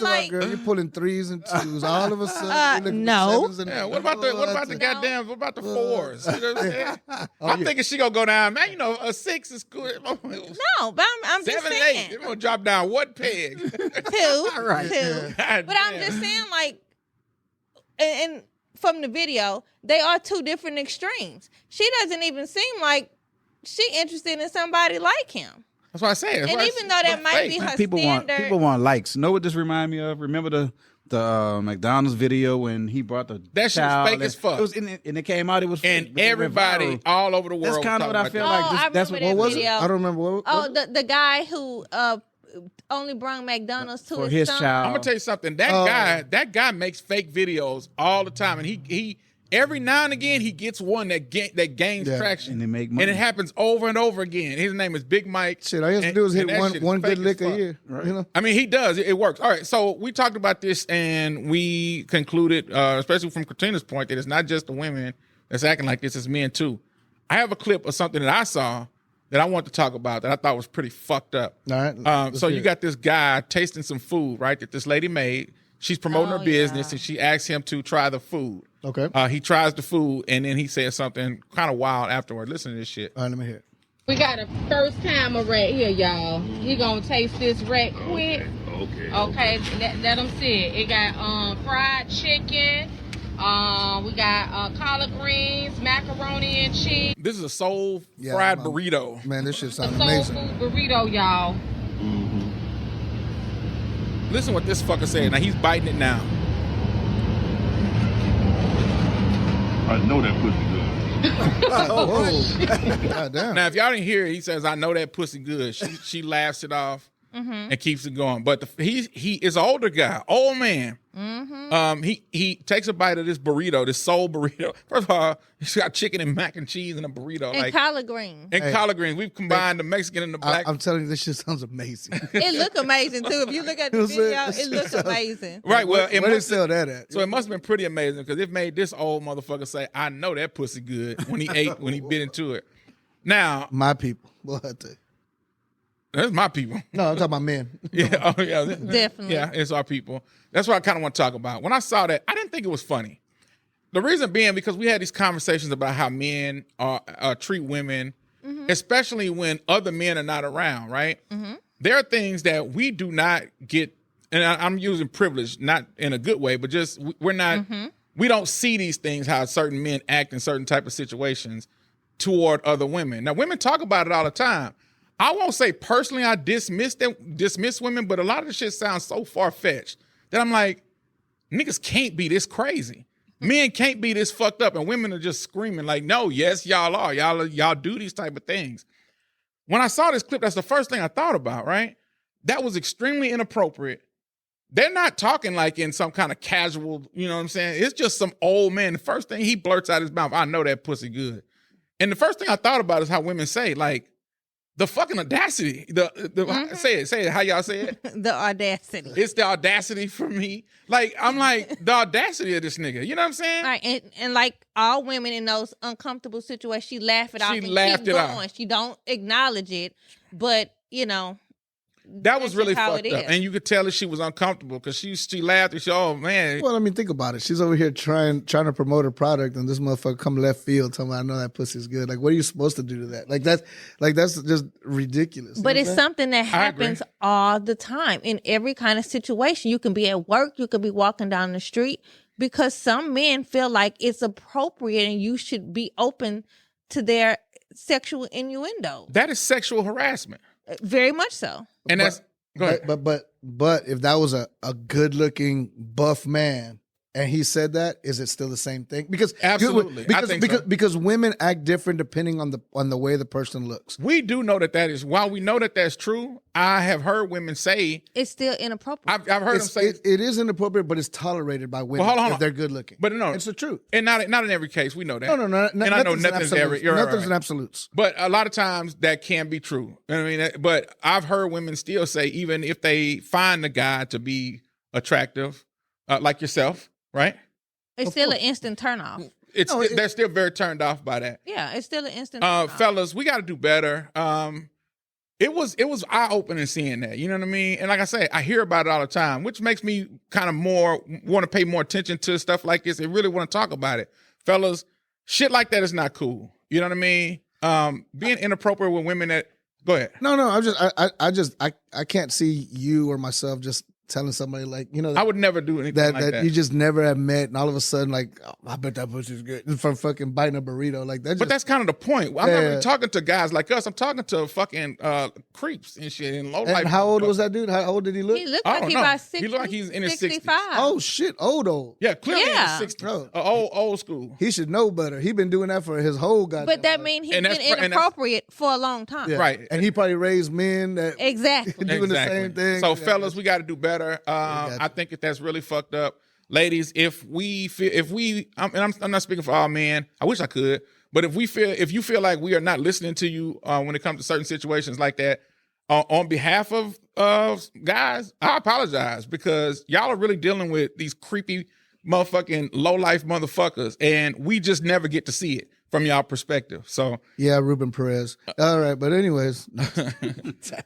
all, girl, you're pulling 3s and 2s. All of a sudden, no. What about the 4s? You know what I'm saying? I'm thinking she gonna go down. Man, a 6 is good. No, but I'm just 7 and saying. 8. You're gonna drop down what peg? 2. Right. 2. But I'm just saying, like, and from the video, they are 2 different extremes. She doesn't even seem like she interested in somebody like him. That's what I say. And even though that might be her standard. People want likes. Know what this remind me of? Remember the McDonald's video when he brought the that shit was fake as fuck. It was and it came out. It was and everybody all over the world. That's kind of what I feel like. That's what was video. it? I don't remember what. Oh, the guy who only brought McDonald's to his son. child. I'm gonna tell you something. That guy makes fake videos all the time, and he every now and again he gets one that gains traction, and they make money. And it happens over and over again. His name is Big Mike. Shit, all you have to do is hit one good lick a year. Right. I mean, he does. It works. All right, so we talked about this, and we concluded, especially from Kritina's point, that it's not just the women that's acting like this; it's men too. I have a clip of something that I saw that I want to talk about that I thought was pretty fucked up. All right. So you got this guy tasting some food, right, that this lady made. She's promoting her business, and she asks him to try the food. Okay. He tries the food, and then he says something kind of wild afterward. Listen to this shit. All right, let me hear it. We got a first timer right here, y'all. He gonna taste this right quick. Okay. Let him see it. It got fried chicken. We got collard greens, macaroni and cheese. This is a soul fried burrito. Man, this shit sounds amazing. Soul food burrito, y'all. Listen what this fucker said. Now he's biting it now. I know that pussy good. God damn. Now, if y'all didn't hear it, he says, "I know that pussy good." She laughs it off and keeps it going. But he is an older guy, old man. He takes a bite of this burrito, this soul burrito. First of all, he's got chicken and mac and cheese in a burrito, and collard greens. And collard greens. We've combined the Mexican and the black. I'm telling you, this shit sounds amazing. It look amazing too. If you look at the video, it looks amazing. Right. Well, where they sell that at? So it must have been pretty amazing because it made this old motherfucker say, "I know that pussy good" when he when he bit into it. Now, my people. What I tell you. That's my people. No, I'm talking about men. Yeah, oh yeah, definitely. Yeah, it's our people. That's what I kind of want to talk about. When I saw that, I didn't think it was funny. The reason being because we had these conversations about how men treat women, especially when other men are not around. Right? There are things that we do not get, and I'm using privilege, not in a good way, but just we're not. We don't see these things how certain men act in certain type of situations toward other women. Now, women talk about it all the time. I won't say personally I dismiss women, but a lot of the shit sounds so far-fetched that I'm like, niggas can't be this crazy. Men can't be this fucked up, and women are just screaming like, no, yes, y'all are. Y'all do these type of things. When I saw this clip, that's the first thing I thought about, right? That was extremely inappropriate. They're not talking like in some kind of casual, you know what I'm saying? It's just some old man. The first thing he blurts out his mouth, "I know that pussy good." And the first thing I thought about is how women say, like, the fucking audacity. Say it. How y'all say it? The audacity. It's the audacity for me. Like, I'm like, the audacity of this nigga. You know what I'm saying? Right. And like all women in those uncomfortable situations, she laugh it off and laughed keep it going. off. She don't acknowledge it. But, you know. That was really fucked up. And you could tell that she was uncomfortable because she laughed and she, oh man. Well, I mean, think about it. She's over here trying to promote her product, and this motherfucker come left field telling me, "I know that pussy's good." Like, what are you supposed to do to that? That's just ridiculous. But it's something that happens all the time in every kind of situation. You can be at work, you could be walking down the street, because some men feel like it's appropriate and you should be open to their sexual innuendo. That is sexual harassment. Very much so. And that's go ahead. But if that was a good looking buff man and he said that, is it still the same thing? Because absolutely, I think so. Because women act different depending on the way the person looks. We do know that is. While we know that that's true, I have heard women say it's still inappropriate. I've heard them say it is inappropriate, but it's tolerated by women if they're good looking. But no, it's the truth. And not in every case. We know that. No. And I know nothing's in absolutes. But a lot of times that can be true. I mean, but I've heard women still say, even if they find the guy to be attractive, like yourself. Right? It's still an instant turnoff. They're still very turned off by that. Yeah, it's still an instant turnoff. Fellas, we got to do better. It was eye-opening seeing that. You know what I mean? And like I say, I hear about it all the time, which makes me kind of more want to pay more attention to stuff like this and really want to talk about it. Fellas, shit like that is not cool. You know what I mean? Being inappropriate with women that... Go ahead. No, I can't see you or myself just telling somebody like, you know, I would never do anything that you just never have met, and all of a sudden like, oh, I bet that pussy's good from fucking biting a burrito like that. But that's kind of the point. I'm not even talking to guys like us. I'm talking to fucking creeps and shit and low life. And how old was that dude? How old did he look? He looked like he about 60. He looked like he's in his 65. 60s. Oh shit, old. Yeah, clearly in his 60s. Old school. He should know better. He been doing that for his whole goddamn But that means he's been inappropriate for a long time. Yeah. Right. And he probably raised men that exactly doing the same thing. So fellas, we got to do better. I think that's really fucked up. Ladies, if I'm not speaking for all men, I wish I could, but if you feel like we are not listening to you when it comes to certain situations like that, on behalf of guys, I apologize, because y'all are really dealing with these creepy motherfucking low life motherfuckers, and we just never get to see it. from y'all perspective. So yeah, Ruben Perez. All right, but anyways,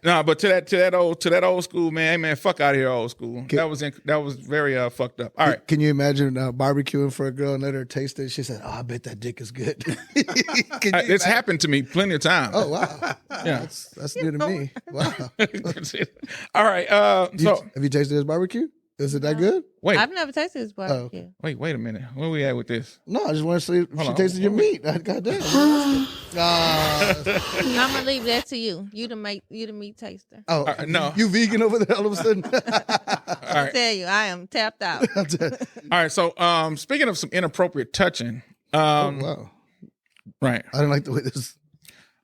no, but to that old school, man. Hey, man, fuck out of here, old school. That was very fucked up. All right, can you imagine barbecuing for a girl and let her taste it? She said, "Oh, I bet that dick is good." It's happened to me plenty of times. Oh wow, yeah, that's new to me. Wow. All right, so have you tasted his barbecue? Is it that good? Wait, I've never tasted his barbecue. Wait a minute. Where we at with this? No, I just want to see if she tasted your meat. Goddamn. I'm gonna leave that to you. You the meat taster. Oh no, you vegan over there all of a sudden? I tell you, I am tapped out. All right, so speaking of some inappropriate touching, wow, right? I don't like the way this.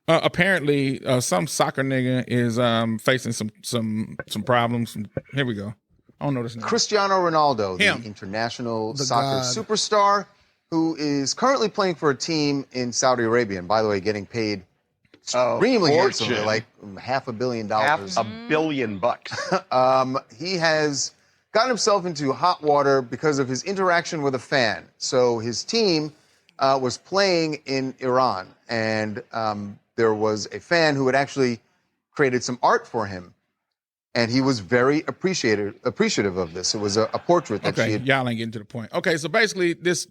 Apparently, some soccer nigga is facing some problems. Here we go. I don't know this name. Cristiano Ronaldo, the international soccer superstar, who is currently playing for a team in Saudi Arabia, and by the way, getting paid extremely handsomely, like $500 million. $500 million. He has gotten himself into hot water because of his interaction with a fan. So his team was playing in Iran, and there was a fan who had actually created some art for him. And he was very appreciative of this. It was a portrait that she had. Y'all ain't getting to the point. Okay, so basically this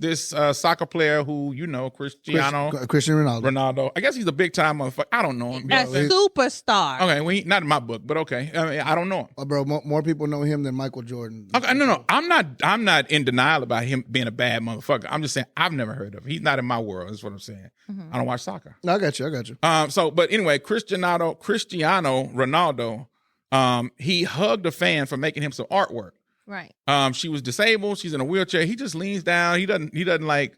soccer player who, Cristiano Ronaldo. I guess he's a big time motherfucker. I don't know him. A superstar. Okay, not in my book, but okay. I mean, I don't know him. Bro, more people know him than Michael Jordan. Okay, no. I'm not in denial about him being a bad motherfucker. I'm just saying I've never heard of him. He's not in my world, is what I'm saying. I don't watch soccer. No, I got you. But anyway, Cristiano Ronaldo. He hugged a fan for making him some artwork. Right. She was disabled. She's in a wheelchair. He just leans down. He doesn't like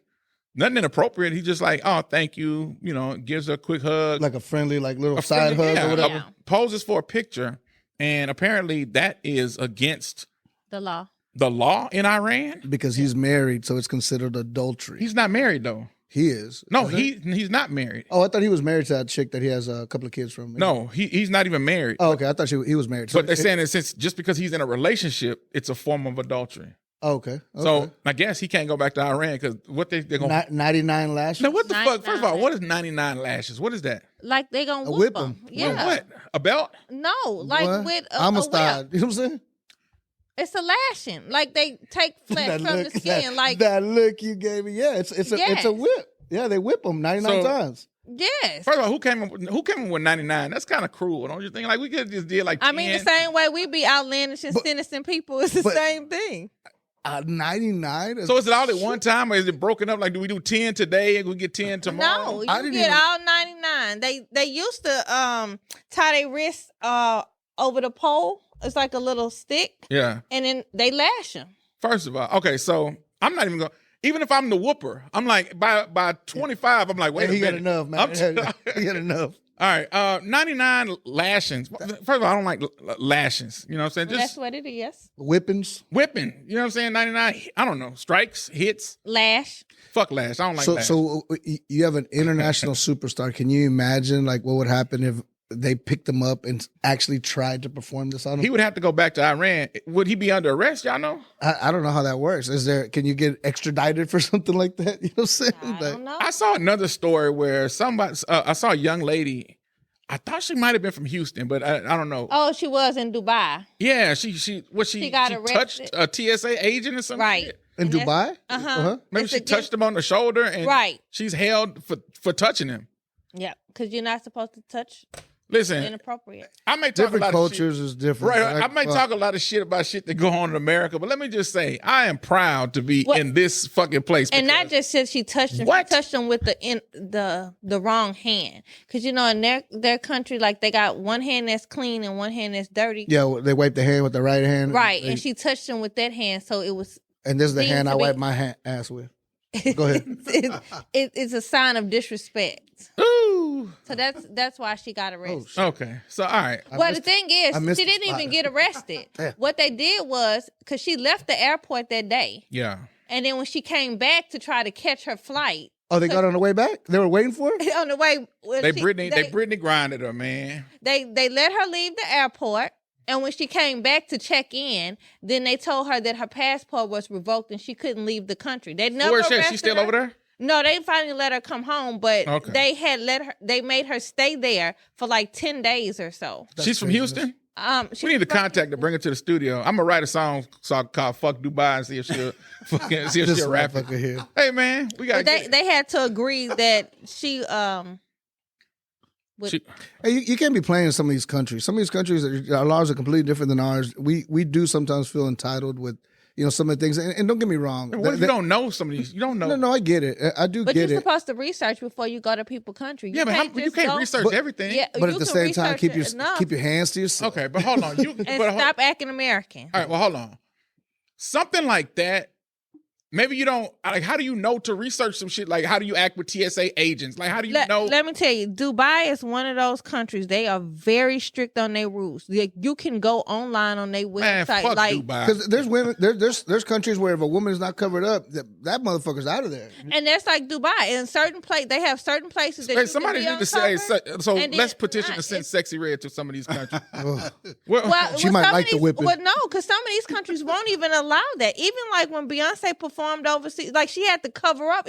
nothing inappropriate. He just like, oh, thank you. Gives her a quick hug, like a friendly, like little side hug or whatever. Yeah. Poses for a picture, and apparently that is against the law. The law in Iran because he's married, so it's considered adultery. He's not married though. He is. No, he's not married. Oh, I thought he was married to that chick that he has a couple of kids from. No, he's not even married. Oh, okay. I thought he was married. But they're saying that since just because he's in a relationship, it's a form of adultery. Oh, okay. So I guess he can't go back to Iran because what they're going to 99 lashes. No, what the fuck? First of all, what is 99 lashes? What is that? Like they gonna whip him. him. Yeah. What? A belt? No, like What? with I'm a a style. whip. You know what I'm saying? It's a lashing. Like they take flesh from the skin. Like that look you gave me. Yeah, it's a whip. Yeah, they whip them 99 times. Yes. First of all, who came in with 99? That's kind of cruel, don't you think? Like we could just did like 10. I mean, the same way we be outlandish and sentencing people, it's the same thing. 99. So is it all at one time, or is it broken up? Like, do we do 10 today and we get 10 tomorrow? No, you get all 99. They used to tie their wrists over the pole. It's like a little stick. Yeah. And then they lash them. First of all, okay, so I'm not even going. Even if I'm the whooper, I'm like by 25, I'm like, wait a minute. He got enough, man. He got enough. All right, 99 lashings. First of all, I don't like lashings. You know what I'm saying? That's what it is. Whippings. Whipping. You know what I'm saying? 99. I don't know. Strikes, hits. Lash. Fuck lash. I don't like lash. So you have an international superstar. Can you imagine like what would happen if they picked him up and actually tried to perform this on him? He would have to go back to Iran. Would he be under arrest? Y'all know? I don't know how that works. Can you get extradited for something like that? You know what I'm saying? I don't know. I saw another story where I saw a young lady. I thought she might have been from Houston, but I don't know. Oh, she was in Dubai. Yeah, she got arrested. Touched a TSA agent or something. Right. In Dubai? Maybe she touched him on the shoulder and she's held for touching him. Yeah, because you're not supposed to touch. Listen, inappropriate. I may talk different a lot cultures of shit. is different. Right, I may talk a lot of shit about shit that go on in America, but let me just say, I am proud to be in this fucking place. And not just said she touched him. She touched him with the wrong hand. Because in their country, like they got one hand that's clean and one hand that's dirty. Yeah, they wipe the hand with the right hand. Right, and she touched him with that hand, so it was. And this is the hand I wipe my ass with. Go ahead. It's a sign of disrespect. Ooh. So that's why she got arrested. Okay. So, all right. Well, the thing is, she didn't even get arrested. What they did was, because she left the airport that day. Yeah. And then when she came back to try to catch her flight. Oh, they got on the way back? They were waiting for her? On the way. They Britney grinded her, man. They let her leave the airport. And when she came back to check in, then they told her that her passport was revoked and she couldn't leave the country. They never Where is she? arrested She's still her. over there? No, they finally let her come home, but Okay. they made her stay there for like 10 days or so. She's from Houston? We need to contact her, bring her to the studio. I'm gonna write a song called "Fuck Dubai" and see if she'll rap it. Here. Hey man, we got. They had to agree that she Hey, you can't be playing in some of these countries. Some of these countries, our laws are completely different than ours. We do sometimes feel entitled with some of the things. And don't get me wrong. What if you don't know some of these? You don't know. No, I get it. I do But get you're it. supposed to research before you go to people's country. Yeah, but you can't research everything. Yeah, But at you the can same time, research keep your hands to yourself. Okay, but hold on. And stop acting American. All right, well, hold on. Something like that. Maybe you don't, like, how do you know to research some shit? Like, how do you act with TSA agents? Like, how do you know? Let me tell you, Dubai is one of those countries. They are very strict on their rules. You can go online on their website. fuck like, Dubai. Because there's women, there's countries where if a woman is not covered up, that motherfucker's out of there. And that's like Dubai. In certain places, they have certain places that Hey, you somebody can be need to say, uncovered, so and let's then petition to not. send Sexyy Red to some of these countries. Well, She might some like of the these, whipping. Well, no, because some of these countries won't even allow that. Even like when Beyonce performed overseas, like she had to cover up.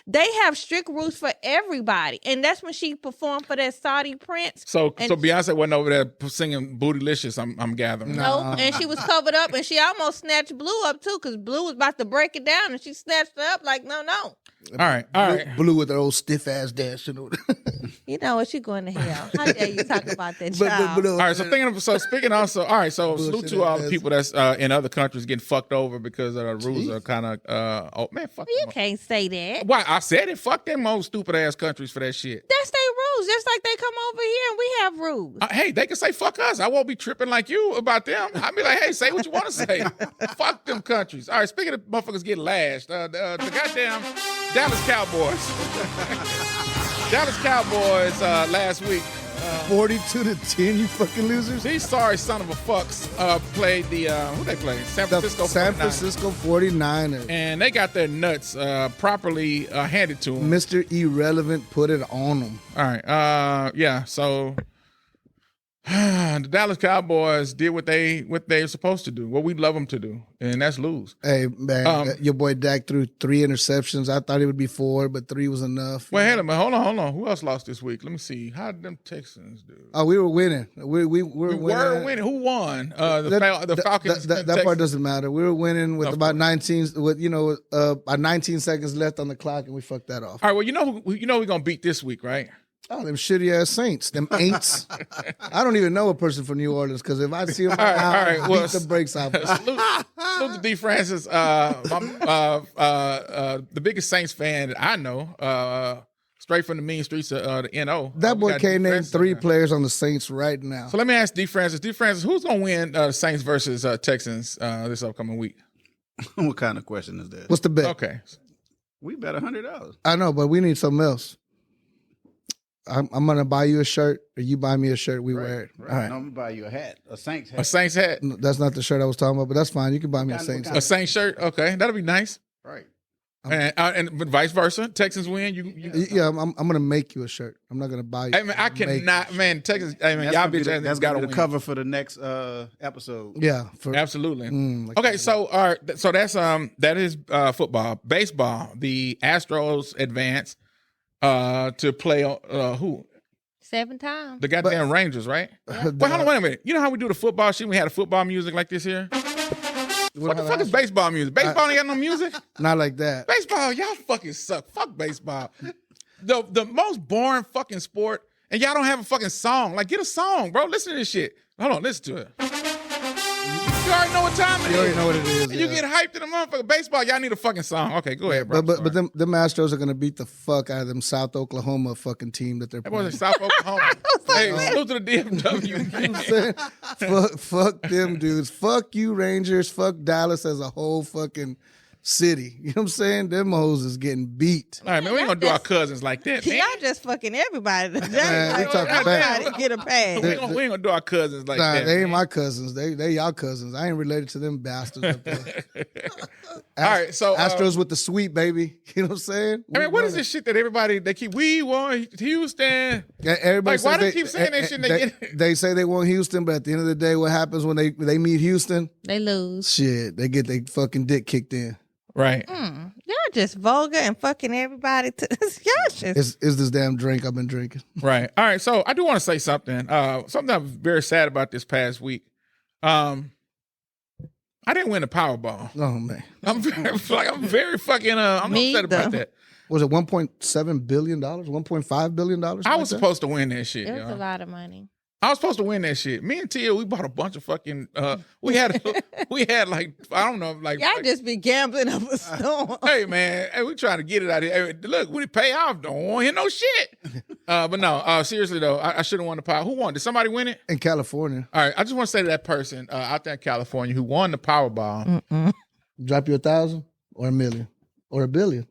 They have strict rules for everybody, and that's when she performed for that Saudi prince. So Beyonce wasn't over there singing "Bootylicious." I'm gathering. No, and she was covered up, and she almost snatched Blue up too, because Blue was about to break it down, and she snatched her up like, no. All right. Blue with her old stiff ass dance. You know what? You going to hell? How dare you talk about that child? All right, speaking also, all right, so salute to all the people that's in other countries getting fucked over because the rules are kind of, oh man, fuck You them. can't say that. Why? I said it. Fuck them old stupid ass countries for that shit. That's their rules. Just like they come over here and we have rules. Hey, they can say fuck us. I won't be tripping like you about them. I'll be like, hey, say what you want to say. Fuck them countries. All right, speaking of motherfuckers getting lashed, the goddamn Dallas Cowboys. Dallas Cowboys last week. 42-10, you fucking losers. These sorry son of a fucks played who they played? San Francisco 49ers. And they got their nuts properly handed to them. Mr. Irrelevant put it on them. All right. Yeah, so the Dallas Cowboys did what they're supposed to do, what we love them to do, and that's lose. Hey, man, your boy Dak threw 3 interceptions. I thought it would be 4, but 3 was enough. Wait, hold on. Who else lost this week? Let me see. How did them Texans do? Oh, we were winning. We were winning. Who won? The Falcons. That part doesn't matter. We were winning with about 19 seconds left on the clock, and we fucked that off. All right. Well, you know we're gonna beat this week, right? Oh, them shitty ass Saints, them ain'ts. I don't even know a person from New Orleans because if I see them I beat the brakes off. Salute to D. Francis, the biggest Saints fan that I know, straight from the mean streets of the NO. That boy can't name 3 players on the Saints right now. So let me ask D. Francis. D. Francis, who's gonna win Saints versus Texans this upcoming week? What kind of question is that? What's the bet? Okay, we bet $100. I know, but we need something else. I'm gonna buy you a shirt, or you buy me a shirt. We wear it. Right. All right. No, I'm gonna buy you a hat, a Saints hat. A Saints hat. No, that's not the shirt I was talking about, but that's fine. You can buy me a Saints hat. A Saints shirt. Okay, that'll be nice. Right. But vice versa. Texans win. Yeah, I'm gonna make you a shirt. I'm not gonna buy you. Hey man, I cannot. Man, Texans. Hey man, y'all bitch. That's got to the win. cover for the next episode. Yeah, absolutely. Like okay, so all right, so that is football. Baseball. The Astros advance to play who? 7 times. The goddamn Rangers, right? Wait, hold on, wait a minute. You know how we do the football shit? We had a football music like this here. What the fuck is baseball music? Baseball ain't got no music. Not like that. Baseball, y'all fucking suck. Fuck baseball. The most boring fucking sport, and y'all don't have a fucking song. Like, get a song, bro. Listen to this shit. Hold on, listen to it. You already know what time it is. You already know what it is. You get hyped in the motherfucker. Baseball, y'all need a fucking song. Okay, go ahead, bro. But them Astros are gonna beat the fuck out of them South Oklahoma fucking team that they're That playing. was South Oklahoma. Hey, salute to the DFW. fuck them dudes. Fuck you, Rangers. Fuck Dallas as a whole fucking city. You know what I'm saying? Them hoes is getting beat. All right, man, we ain't gonna do our cousins like that, man. Y'all just fucking everybody today. Man, we talking bad. To get a pass. We ain't gonna do our cousins like Nah, that. they ain't my cousins. They y'all cousins. I ain't related to them bastards up there. All right, so Astros with the sweep, baby. You know what I'm saying? I mean, what is this shit that they keep? We want Houston. Yeah, everybody like, why says do they keep saying that shit? They say they want Houston, but at the end of the day, what happens when they meet Houston? They lose. Shit, they get their fucking dick kicked in. Right. Y'all just vulgar and fucking everybody. Y'all just. Is this damn drink I've been drinking? Right. All right. So I do want to say something. Something I'm very sad about this past week. I didn't win the Powerball. Oh man, I'm very fucking. I'm upset about that. Was it $1.7 billion? $1.5 billion? I was supposed to win that shit. It was y'all. a lot of money. I was supposed to win that shit. Me and Tia, we bought a bunch of fucking. We had like I don't know like. Y'all just be gambling up a storm. Hey man, we trying to get it out of here. Hey, look, when it pay off, don't want to hear no shit. But no, seriously though, I should have won the Powerball. Who won? Did somebody win it? In California. All right, I just want to say to that person out there in California who won the Powerball. Drop you 1,000 or $1 million or $1 billion.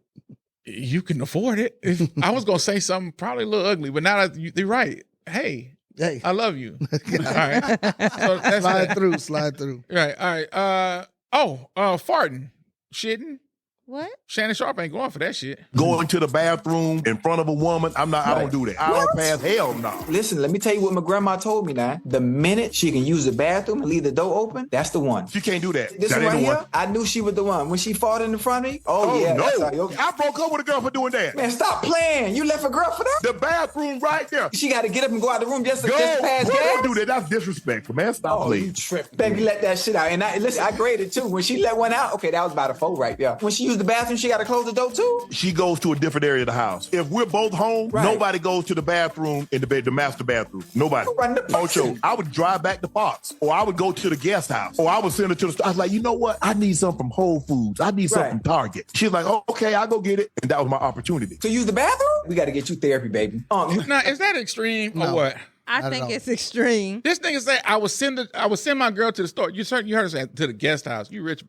You can afford it. I was gonna say something probably a little ugly, but now that you're right. Hey, I love you. All right, so that's slide through. Right. All right. Farting, shitting. What? Shannon Sharp ain't going for that shit. Going to the bathroom in front of a woman, I don't do that. I don't pass, hell no. Listen, let me tell you what my grandma told me now. The minute she can use the bathroom and leave the door open, that's the one. She can't do that. This that one right ain't the here, one. I knew she was the one. When she fought in front of me, Oh, yeah. no. That's I broke up with a girl for doing that. Man, stop playing. You left a girl for that? The bathroom right there. She got to get up and go out the room just to Go. pass gas? Don't do that. That's disrespectful, man. Stop playing. You tripping. Baby, let that shit out. And listen, I graded too. When she let one out, okay, that was about a 4 right there. When she used the bathroom, she got to close the door too? She goes to a different area of the house. If we're both home, nobody goes to the bathroom in the master bathroom. Nobody. Ocho, I would drive back to Fox, or I would go to the guest house, or I would send her to the store. I was like, you know what? I need something from Whole Foods. I need something from Target. She's like, oh, okay, I'll go get it. And that was my opportunity. To use the bathroom? We got to get you therapy, baby. Now, is that extreme or what? I think it's extreme. This nigga say I would send my girl to the store. You heard her say to the guest house. You rich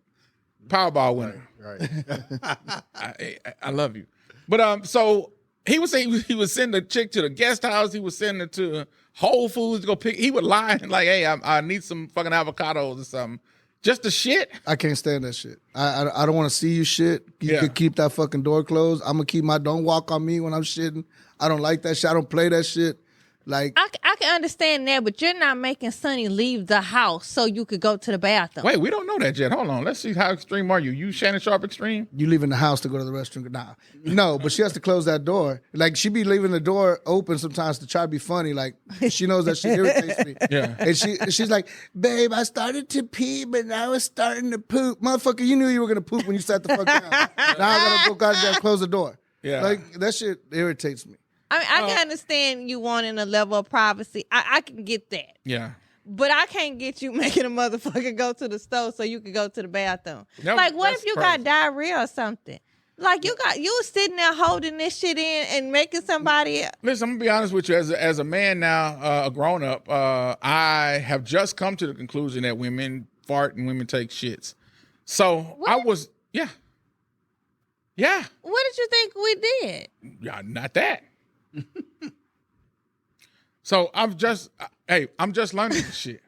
Powerball winner. Right. I love you. But so he would say he would send the chick to the guest house. He would send her to Whole Foods to go pick. He would lie and like, hey, I need some fucking avocados or something. Just the shit. I can't stand that shit. I don't want to see you shit. You could keep that fucking door closed. I'm gonna keep don't walk on me when I'm shitting. I don't like that shit. I don't play that shit. Like I can understand that, but you're not making Sonny leave the house so you could go to the bathroom. Wait, we don't know that yet. Hold on. Let's see how extreme are you. You Shannon Sharp extreme? You leaving the house to go to the restroom? Nah. No, but she has to close that door. Like she be leaving the door open sometimes to try to be funny. Like she knows that shit irritates me. Yeah. And she's like, babe, I started to pee, but now it's starting to poop. Motherfucker, you knew you were gonna poop when you sat the fuck down. Now I gotta go goddamn close the door. Yeah. Like that shit irritates me. I mean, I can understand you wanting a level of privacy. I can get that. Yeah. But I can't get you making a motherfucker go to the store so you can go to the bathroom. No, like, what that's if you crazy. got diarrhea or something? Like, you was sitting there holding this shit in and making somebody... Listen, I'm going to be honest with you. As a man now, a grown-up, I have just come to the conclusion that women fart and women take shits. So, What? I was... Yeah. Yeah. What did you think we did? Yeah, not that. So I'm just learning this shit,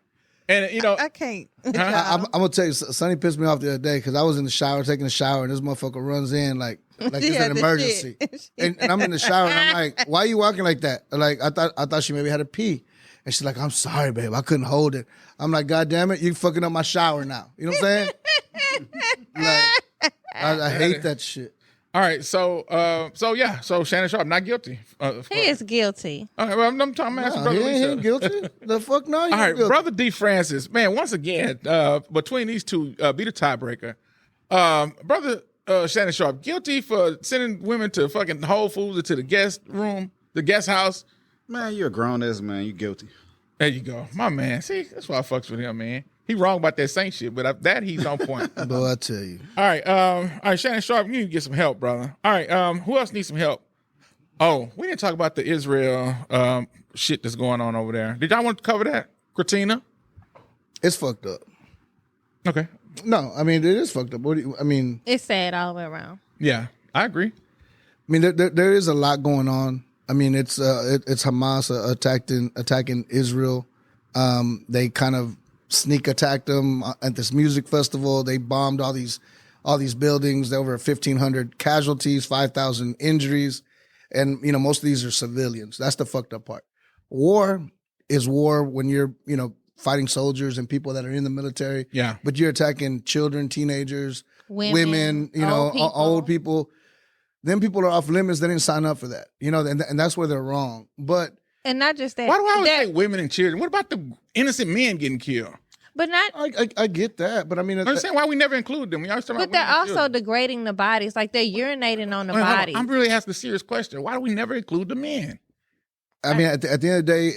and you know I can't. I'm gonna tell you, Sonny pissed me off the other day because I was in the shower taking a shower and this motherfucker runs in like it's Yeah, an the emergency, shit. and I'm in the shower and I'm like, why are you walking like that? Like I thought she maybe had a pee, and she's like, I'm sorry, babe, I couldn't hold it. I'm like, God damn it, you fucking up my shower now. You know what I'm saying? Like I hate that shit. All right, so Shannon Sharp not guilty. He is guilty. All right, well, I'm talking about No, brother he Lisa. ain't guilty. The fuck no. All right, brother D. Francis, man. Once again, between these two, be the tiebreaker. Brother Shannon Sharp, guilty for sending women to fucking Whole Foods or to the guest room, the guest house. Man, you're a grown ass man. You guilty. There you go, my man. See, that's why I fucks with him, man. He wrong about that Saint shit, but that he's on point. Boy, I tell you. All right, Shannon Sharp, you need to get some help, brother. All right, who else needs some help? Oh, we didn't talk about the Isreal shit that's going on over there. Did y'all want to cover that, Kritina? It's fucked up. Okay. No, I mean it is fucked up. What do you, I mean? It's sad all the way around. Yeah, I agree. I mean, there is a lot going on. I mean, it's Hamas attacking Israel. They kind of sneak attacked them at this music festival. They bombed all these buildings. There were over 1,500 casualties, 5,000 injuries, and you know most of these are civilians. That's the fucked up part. War is war when you're fighting soldiers and people that are in the military. Yeah, but you're attacking children, teenagers, women, you know, old people. Them people are off limits. They didn't sign up for that, you know, and that's where they're wrong. But and not just that. Why do I always say women and children? What about the innocent men getting killed? But not. I get that, but I mean, I'm saying why we never include them. We always talk but about they're also children. degrading the bodies, like they're urinating on the Hold on. body. I'm really asking a serious question. Why do we never include the men? I mean, at the end of the day,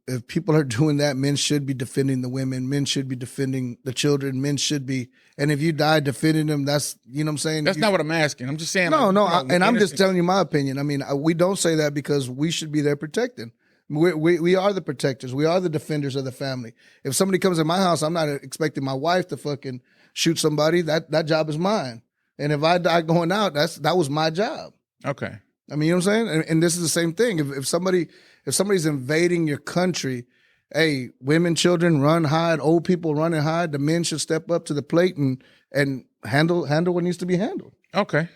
if people are doing that, men should be defending the women. Men should be defending the children. Men should be, and if you die defending them, that's, you know what I'm saying? That's not what I'm asking. I'm just saying. No, like, and I'm just telling you my opinion. I mean, we don't say that because we should be there protecting. We are the protectors. We are the defenders of the family. If somebody comes in my house, I'm not expecting my wife to fucking shoot somebody. That job is mine. And if I die going out, that was my job. Okay. I mean, you know what I'm saying? And this is the same thing. If somebody's invading your country, hey, women, children, run, hide, old people run and hide. The men should step up to the plate and handle what needs to be handled. Okay.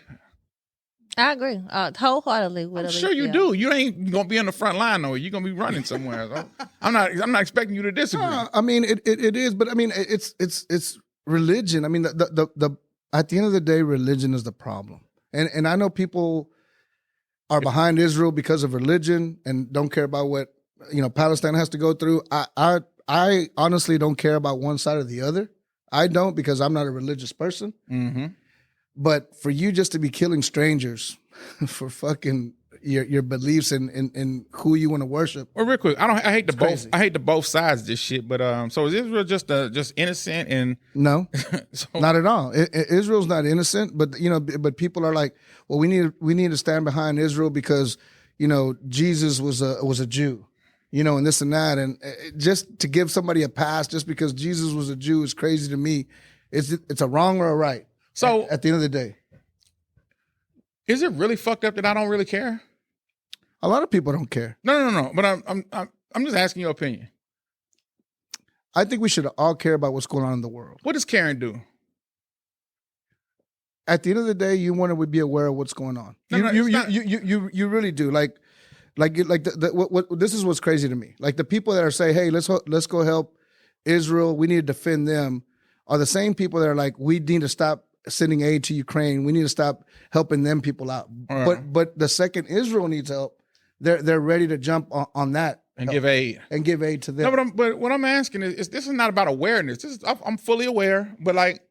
I agree wholeheartedly with I'm sure you do. You ain't gonna be on the front line though. You're gonna be running somewhere. So I'm not expecting you to disagree. I mean, it is, but I mean, it's religion. I mean, the at the end of the day, religion is the problem. And I know people are behind Israel because of religion and don't care about what, you know, Palestine has to go through. I honestly don't care about one side or the other. I don't, because I'm not a religious person. Mm-hmm. But for you just to be killing strangers for fucking your beliefs and who you want to worship. Well, real quick, I hate the both sides of this shit. But so is Israel just innocent and no, not at all. Israel's not innocent, but you know, but people are like, well, we need to stand behind Israel because, you know, Jesus was a Jew, you know, and this and that, and just to give somebody a pass just because Jesus was a Jew is crazy to me. It's a wrong or a right. So at the end of the day, is it really fucked up that I don't really care? A lot of people don't care. No. But I'm just asking your opinion. I think we should all care about what's going on in the world. What does caring do? At the end of the day, you want to be aware of what's going on. You really do. Like this is what's crazy to me. Like the people that are saying, "Hey, let's go help Israel. We need to defend them," are the same people that are like, "We need to stop sending aid to Ukraine. We need to stop helping them people out." But the second Israel needs help, they're ready to jump on that and give aid to them. No, but what I'm asking is this is not about awareness. I'm fully aware, but like,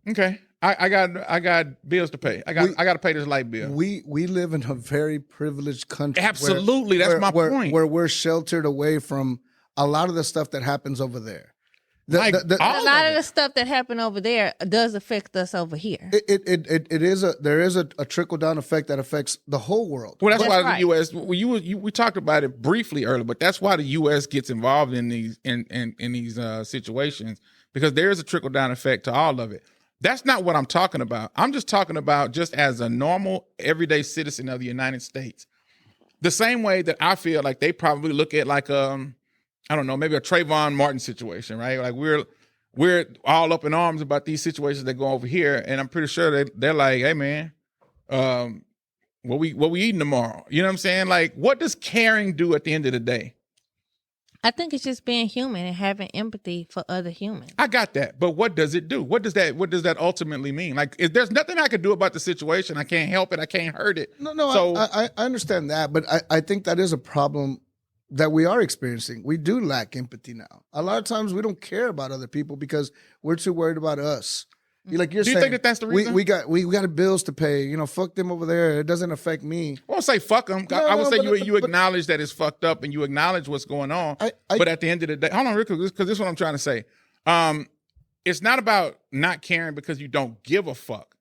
okay, I got bills to pay. I got to pay this light bill. We live in a very privileged country. Absolutely, that's my point. Where we're sheltered away from a lot of the stuff that happens over there. A lot of the stuff that happened over there does affect us over here. There is a trickle down effect that affects the whole world. Well, that's why the U.S. We talked about it briefly earlier, but that's why the U.S. gets involved in these situations, because there is a trickle down effect to all of it. That's not what I'm talking about. I'm just talking about just as a normal everyday citizen of the United States, the same way that I feel like they probably look at like I don't know, maybe a Trayvon Martin situation, right? Like we're all up in arms about these situations that go over here, and I'm pretty sure they're like, "Hey, man, what we eating tomorrow?" You know what I'm saying? Like, what does caring do at the end of the day? I think it's just being human and having empathy for other humans. I got that, but what does it do? What does that ultimately mean? Like, if there's nothing I can do about the situation, I can't help it, I can't hurt it. No, so I understand that, but I think that is a problem that we are experiencing. We do lack empathy now. A lot of times we don't care about other people because we're too worried about us. Like you're do you saying, think that's the reason? We got bills to pay. You know, fuck them over there. It doesn't affect me. I won't say fuck them. I would say you acknowledge that it's fucked up and you acknowledge what's going on. But at the end of the day, hold on real quick, because this is what I'm trying to say. It's not about not caring because you don't give a fuck.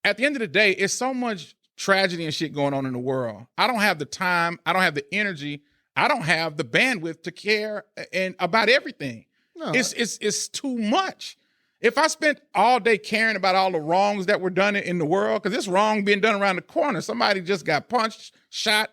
At the end of the day, it's so much tragedy and shit going on in the world. I don't have the time. I don't have the energy. I don't have the bandwidth to care and about everything. No. It's too much. If I spent all day caring about all the wrongs that were done in the world, because this wrong being done around the corner, somebody just got punched, shot,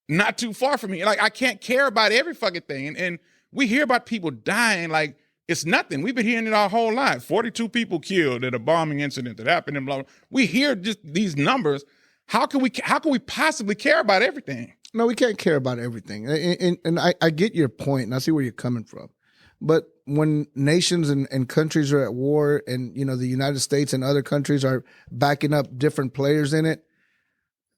not too far from me. Like, I can't care about every fucking thing. And we hear about people dying like it's nothing. We've been hearing it our whole life. 42 people killed at a bombing incident that happened in blah, blah. We hear just these numbers. How can we possibly care about everything? No, we can't care about everything. And I get your point, and I see where you're coming from. But when nations and countries are at war, and the United States and other countries are backing up different players in it,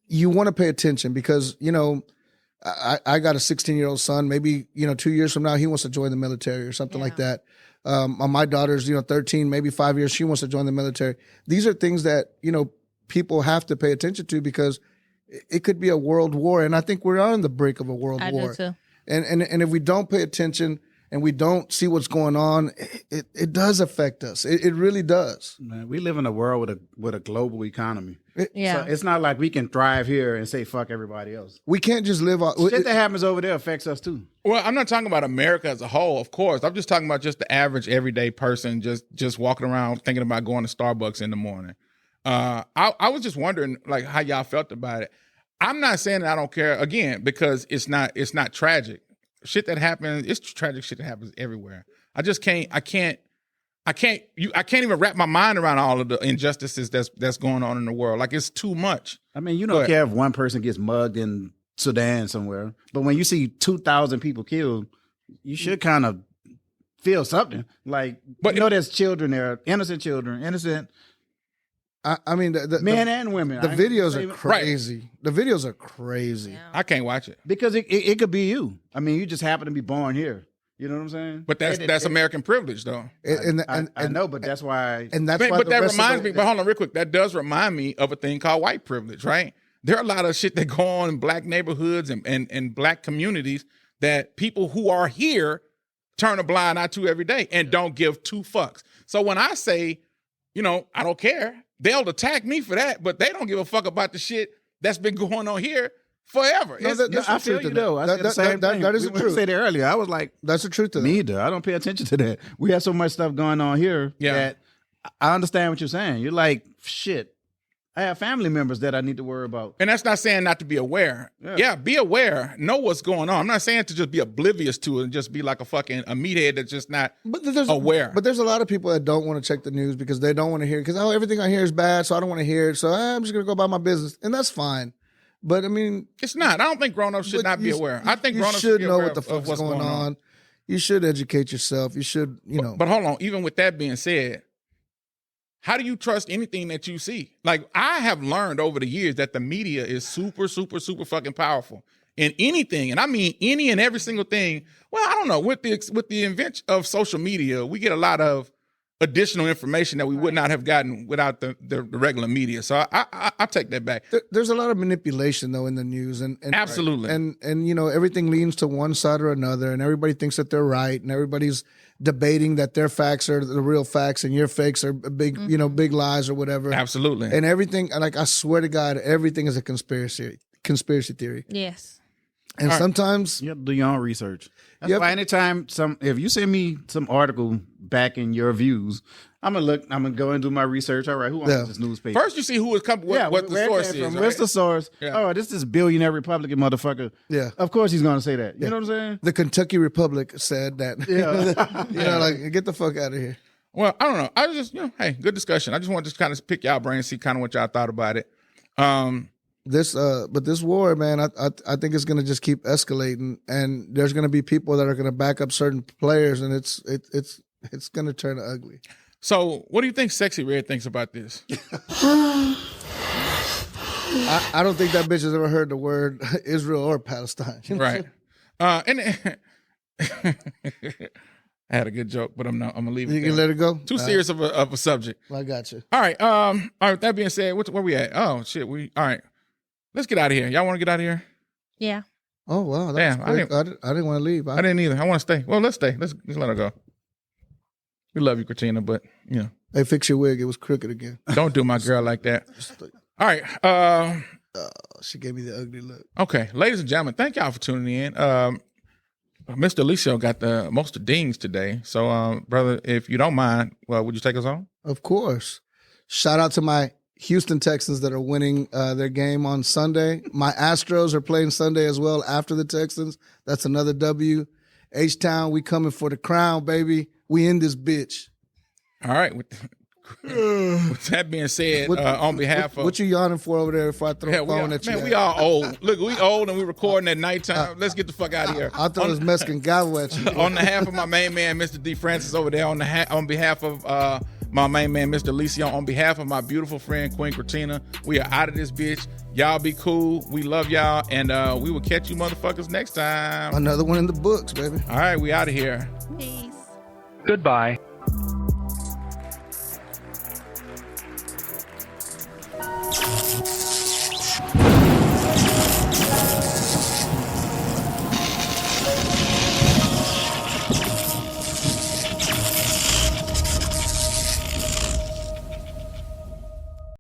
you want to pay attention because I got a 16-year-old son. Maybe 2 years from now he wants to join the military or something like that. My daughter's 13, maybe 5 years she wants to join the military. These are things that people have to pay attention to because it could be a world war, and I think we're on the brink of a world war. I do too. And if we don't pay attention and we don't see what's going on, it does affect us. It really does. Man, we live in a world with a global economy. So it's not like we can thrive here and say fuck everybody else. We can't just live off shit that happens over there affects us too. Well, I'm not talking about America as a whole, of course. I'm just talking about just the average everyday person just walking around thinking about going to Starbucks in the morning. I was just wondering like how y'all felt about it. I'm not saying that I don't care again because it's not tragic. Shit that happens, it's tragic shit that happens everywhere. I can't even wrap my mind around all of the injustices that's going on in the world. Like it's too much. I mean, you don't care if one person gets mugged in Sudan somewhere, but when you see 2,000 people killed, you should kind of feel something. Like, but there's children there, innocent children, innocent. I mean, the men and women. The videos are crazy. Right. The videos are crazy. Yeah. I can't watch it because it could be you. I mean, you just happen to be born here. You know what I'm saying? But that's American privilege, though. I know, but that's why. And that's why. But that reminds me. But hold on, real quick. That does remind me of a thing called white privilege, right? There are a lot of shit that go on in black neighborhoods and black communities that people who are here turn a blind eye to every day and don't give two fucks. So when I say, I don't care, they'll attack me for that, but they don't give a fuck about the shit that's been going on here forever. I feel you though. I said the same thing. That is the truth. I said it earlier. I was like, that's the truth. Me either. I don't pay attention to that. We have so much stuff going on here that I understand what you're saying. You're like, shit, I have family members that I need to worry about. And that's not saying not to be aware. Yeah, be aware. Know what's going on. I'm not saying to just be oblivious to it and just be like a meathead that's just not aware. But there's a lot of people that don't want to check the news because they don't want to hear it. Because everything I hear is bad, so I don't want to hear it. So I'm just going to go about my business. And that's fine. But I mean, it's not. I don't think grown-ups should not be aware. I think grown-ups should know what the fuck's going on. You should educate yourself. You should, But hold on. Even with that being said, how do you trust anything that you see? Like, I have learned over the years that the media is super, super, super fucking powerful in anything. And I mean any and every single thing. Well, I don't know. With the invention of social media, we get a lot of additional information that we would not have gotten without the regular media. So I take that back. There's a lot of manipulation though in the news, and absolutely, and everything leans to one side or another, and everybody thinks that they're right, and everybody's debating that their facts are the real facts and your fakes are big, big lies or whatever. Absolutely, and everything. Like I swear to God, everything is a conspiracy theory. Yes. And sometimes you have to do your own research. That's why anytime if you send me some article backing your views, I'm gonna go and do my research. All right, who owns this newspaper? First, you see who is coming. What the source is. Where's the source? Yeah. Oh, this is billionaire Republican motherfucker. Yeah, of course he's gonna say that. You know what I'm saying? The Kentucky Republic said that. Yeah, like get the fuck out of here. Well, I don't know. I was just hey, good discussion. I just wanted to kind of pick y'all brains, see kind of what y'all thought about it. But this war, man, I think it's gonna just keep escalating, and there's gonna be people that are gonna back up certain players, and it's gonna turn ugly. So, what do you think Sexyy Red thinks about this? I don't think that bitch has ever heard the word Israel or Palestine. Right. And I had a good joke, but I'm gonna leave it. You can let it go. Too serious of a subject. I got you. All right. All right. That being said, where we at? Oh shit. All right. Let's get out of here. Y'all want to get out of here? Yeah. Oh wow. That was quick. I didn't want to leave. I didn't either. I want to stay. Well, let's stay. Let's let her go. We love you, Kritina, but Hey, fix your wig. It was crooked again. Don't do my girl like that. All right. She gave me the ugly look. Okay, ladies and gentlemen, thank y'all for tuning in. Mr. Eliseo got the most dings today. So, brother, if you don't mind, would you take us on? Of course. Shout out to my Houston Texans that are winning their game on Sunday. My Astros are playing Sunday as well after the Texans. That's another W. H-Town, we coming for the crown, baby. We in this bitch. All right. With that being said, on behalf of what you yawning for over there before I throw a phone at you? Man, we all old. Look, we old and we recording at nighttime. Let's get the fuck out of here. I throw this Mexican gavel at you. On behalf of my main man, Mr. D. Francis over there, on behalf of my main man, Mr. Eliseo, on behalf of my beautiful friend, Queen Kritina, we are out of this bitch. Y'all be cool. We love y'all, and we will catch you motherfuckers next time. Another one in the books, baby. All right, we out of here. Peace. Goodbye.